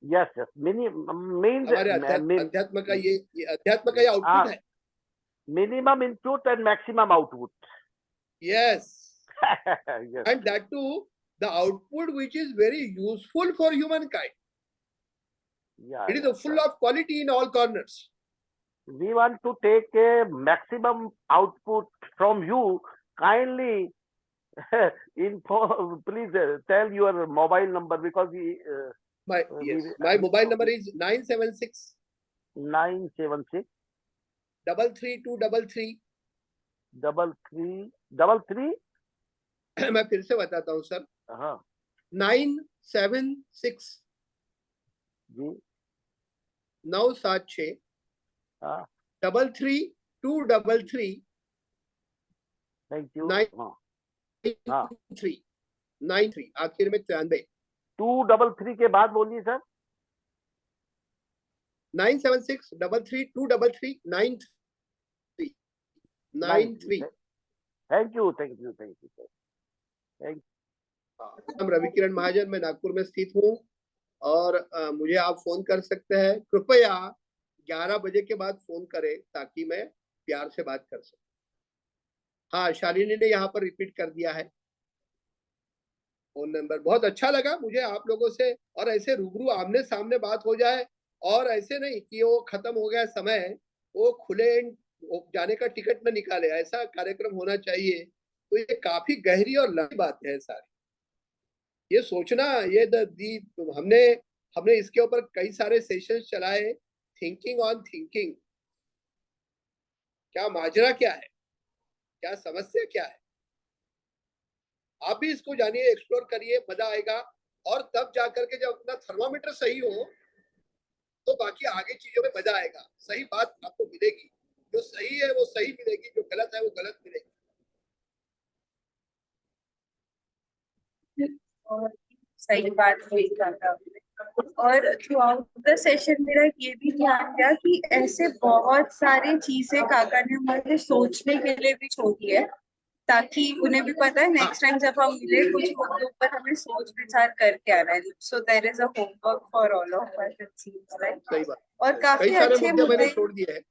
Yes means हमारे अध्यात्म का ये output है, minimum input and maximum output. Yes and that to the output which is very useful for humankind. It is full of quality in all corners. We want to take a maximum output from you. Kindly please tell your mobile number, because my mobile number is 976 976 33233 3333 मैं फिर से बताता हूँ sir, हाँ 976 जी 976 हाँ 33233 thank you. 993 93 आखिर में 93 233 के बाद बोलिए sir. 976 33233 93 93। Thank you thank you thank you thank. हम रवि किरण महाजन, मैं नागपुर में स्थित हूँ और मुझे आप फोन कर सकते हैं। कृपया 11 बजे के बाद फोन करें ताकि मैं प्यार से बात कर सकूं। हाँ, शालिनी ने यहाँ पर रिपीट कर दिया है फोन नंबर। बहुत अच्छा लगा मुझे आप लोगों से, और ऐसे रूबरू आमने सामने बात हो जाए, और ऐसे नहीं कि वो खत्म हो गया समय, वो खुले जाने का टिकट न निकाले, ऐसा कार्यक्रम होना चाहिए। तो ये काफी गहरी और लंबी बात है सारी, ये सोचना, ये हमने इसके ऊपर कई सारे सेशंस चलाए। थिंकिंग ऑन थिंकिंग, क्या माजरा क्या है, क्या समस्या क्या है, आप भी इसको जानिए, एक्सप्लोर करिए, मजा आएगा। और तब जाकर के जब अपना थर्मामीटर सही हो तो बाकी आगे चीजों में मजा आएगा। सही बात आपको मिलेगी, जो सही है वो सही मिलेगी, जो गलत है वो गलत मिलेगी। और सही बात हुई था। और थ्रू आउट द सेशन मेरा ये भी ध्यान गया कि ऐसे बहुत सारी चीजें काका ने हमारे सोचने के लिए भी छोड़ी है, ताकि उन्हें भी पता है नेक्स्ट टाइम जब हम मिले कुछ मुद्दों पर हमें सोच विचार करके आना है। So there is a homework for all of us, it seems like. सही बात, और काफी कई सारे अच्छे मुद्दे मैंने मुद्दे, छोड़ दिए हैं।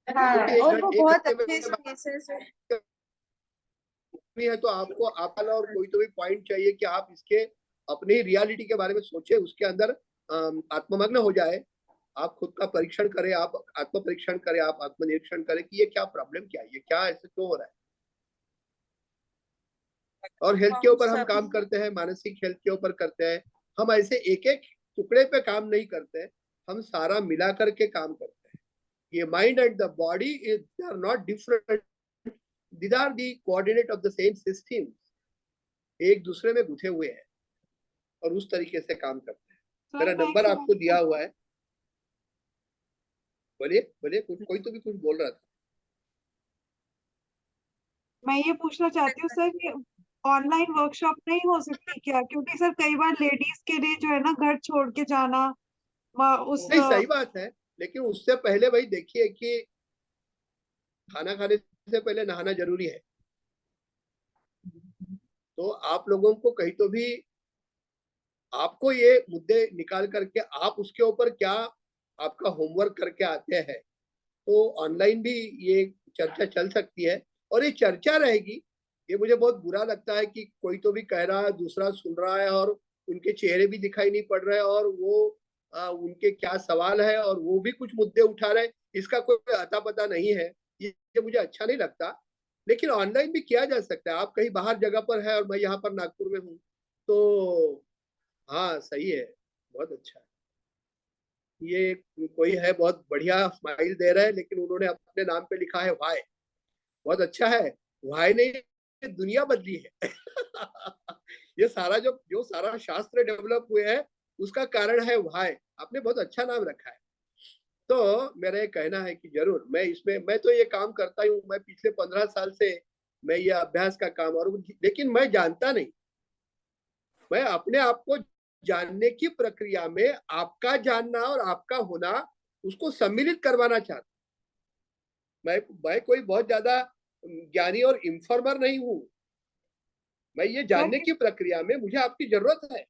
हाँ, और वो एक बहुत घंटे अच्छे में स्पेसेस है। भी है, तो आपको आपका और कोई तो भी पॉइंट चाहिए कि आप इसके अपनी रियलिटी के बारे में सोचे, उसके अंदर आत्ममग्न हो जाए, आप खुद का परीक्षण करें, आप आत्म परीक्षण करें, आप आत्मनिरीक्षण करें कि ये क्या प्रॉब्लम, क्या है, ये क्या ऐसे क्यों हो रहा है। और हेल्थ के ऊपर हम काम करते हैं, मानसिक हेल्थ के ऊपर करते हैं। हम ऐसे एक एक टुकड़े पे काम नहीं करते, हम सारा मिला करके काम करते हैं। ये mind and the body is they are not different, these are the coordinate of the same system, एक दूसरे में गुथे हुए हैं और उस तरीके से काम करते हैं। मेरा नंबर आपको दिया हुआ है। बोलिए बोलिए, कोई तो भी कुछ बोल रहा था। मैं ये पूछना चाहती हूँ सर, ये ऑनलाइन वर्कशॉप नहीं हो सकती क्या? क्योंकि सर कई बार लेडीज के लिए जो है ना, घर छोड़ के जाना उस नहीं, सही बात है, लेकिन उससे पहले भाई देखिए कि खाना खाने से पहले नहाना जरूरी है। तो आप लोगों को कहीं तो भी आपको ये मुद्दे निकाल करके आप उसके ऊपर क्या आपका होमवर्क करके आते हैं, तो ऑनलाइन भी ये चर्चा चल सकती है और ये चर्चा रहेगी। ये मुझे बहुत बुरा लगता है कि कोई तो भी कह रहा है, दूसरा सुन रहा है, और उनके चेहरे भी दिखाई नहीं पड़ रहे, और वो उनके क्या सवाल है और वो भी कुछ मुद्दे उठा रहे, इसका कोई अता पता नहीं है। ये मुझे अच्छा नहीं लगता। लेकिन ऑनलाइन भी किया जा सकता है। आप कहीं बाहर जगह पर है और मैं यहाँ पर नागपुर में हूँ, तो हाँ सही है, बहुत अच्छा है। ये कोई है बहुत बढ़िया स्माइल दे रहा है, लेकिन उन्होंने अपने नाम पे लिखा है वाई, बहुत अच्छा है। वाई ने दुनिया बदली है। ये सारा जो सारा शास्त्र डेवलप हुए हैं उसका कारण है वाई। आपने बहुत अच्छा नाम रखा है। तो मेरा ये कहना है कि जरूर मैं तो ये काम करता हूँ, मैं पिछले 15 साल से मैं ये अभ्यास का काम, और लेकिन मैं जानता नहीं, मैं अपने आप को जानने की प्रक्रिया में आपका जानना और आपका होना उसको सम्मिलित करवाना चाहता। मैं कोई बहुत ज्यादा ज्ञानी और इन्फॉर्मर नहीं हूँ। मैं ये जानने की प्रक्रिया में मुझे आपकी जरूरत है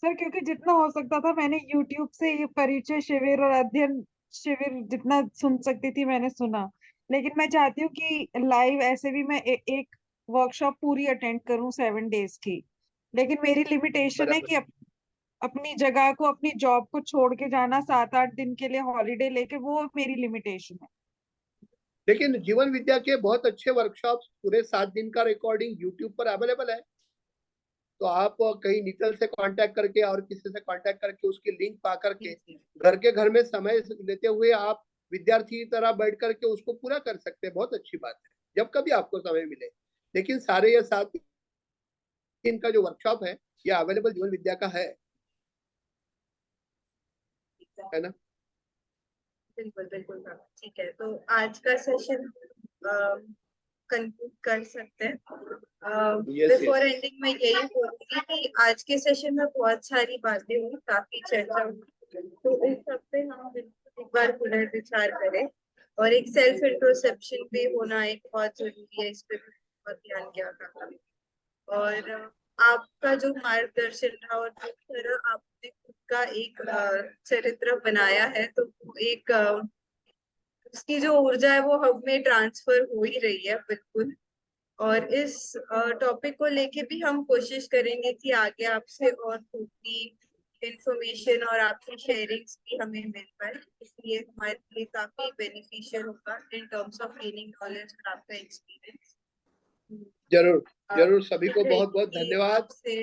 सर, क्योंकि जितना हो सकता था मैंने YouTube से ये परिचय शिविर और अध्ययन शिविर जितना सुन सकती थी मैंने सुना। लेकिन मैं चाहती हूँ कि लाइव ऐसे भी मैं एक वर्कशॉप पूरी अटेंड करूँ 7 days की। लेकिन मेरी लिमिटेशन है बराबर। कि अपनी जगह को, अपनी जॉब को छोड़ के जाना 7-8 दिन के लिए हॉलीडे लेके, वो मेरी लिमिटेशन है। लेकिन जीवन विद्या के बहुत अच्छे वर्कशॉप पूरे 7 दिन का रिकॉर्डिंग YouTube पर अवेलेबल है। तो आप कहीं नीतल से कांटेक्ट करके और किसी से कांटेक्ट करके उसकी लिंक पा करके घर के घर में समय लेते हुए आप विद्यार्थी की तरह बैठ करके उसको पूरा कर सकते हैं। बहुत अच्छी बात है, जब कभी आपको समय मिले। लेकिन सारे ये 7 दिन का जो वर्कशॉप है ये अवेलेबल जीवन विद्या का है ना? बिल्कुल बिल्कुल हाँ, ठीक है। तो आज का सेशन कंक्लूड कर सकते हैं। बिफोर एंडिंग मैं यही बोलूंगी कि आज के सेशन में बहुत सारी बातें हुई, काफी चर्चा हुई, तो इस सब पे हम बिल्कुल एक बार पुनर्विचार करें। और एक सेल्फ इंट्रोस्पेक्शन भी होना एक बहुत जरूरी है, इस पे भी बहुत ध्यान दिया जाता। और आपका जो मार्गदर्शन रहा और जिस तरह आपने खुद का एक चरित्र बनाया है, तो वो एक उसकी जो ऊर्जा है वो हम में ट्रांसफर हो ही रही है बिल्कुल। और इस टॉपिक को लेके भी हम कोशिश करेंगे कि आगे आपसे और पूरी इंफॉर्मेशन और आपकी शेयरिंग्स भी हमें मिल पाए, इसलिए हमारे लिए काफी बेनिफिशियल होगा in terms of gaining knowledge और आपका एक्सपीरियंस। जरूर जरूर, सभी को बहुत बहुत धन्यवाद। आपसे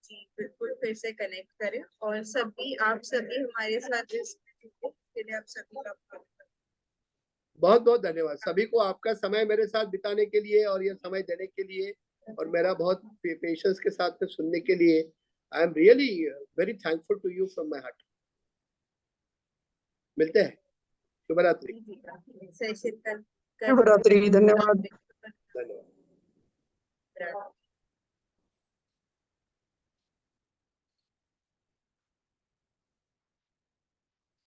जी बिल्कुल फिर से कनेक्ट करें, और सभी आप सभी हमारे साथ इसके लिए आप सभी का बहुत बहुत धन्यवाद सभी को, आपका समय मेरे साथ बिताने के लिए और ये समय देने के लिए, और मेरा बहुत पेशेंस के साथ में सुनने के लिए। I am really very thankful to you from my heart. मिलते हैं। शुभ रात्रि। सेशन शुभ रात्रि। धन्यवाद। धन्यवाद।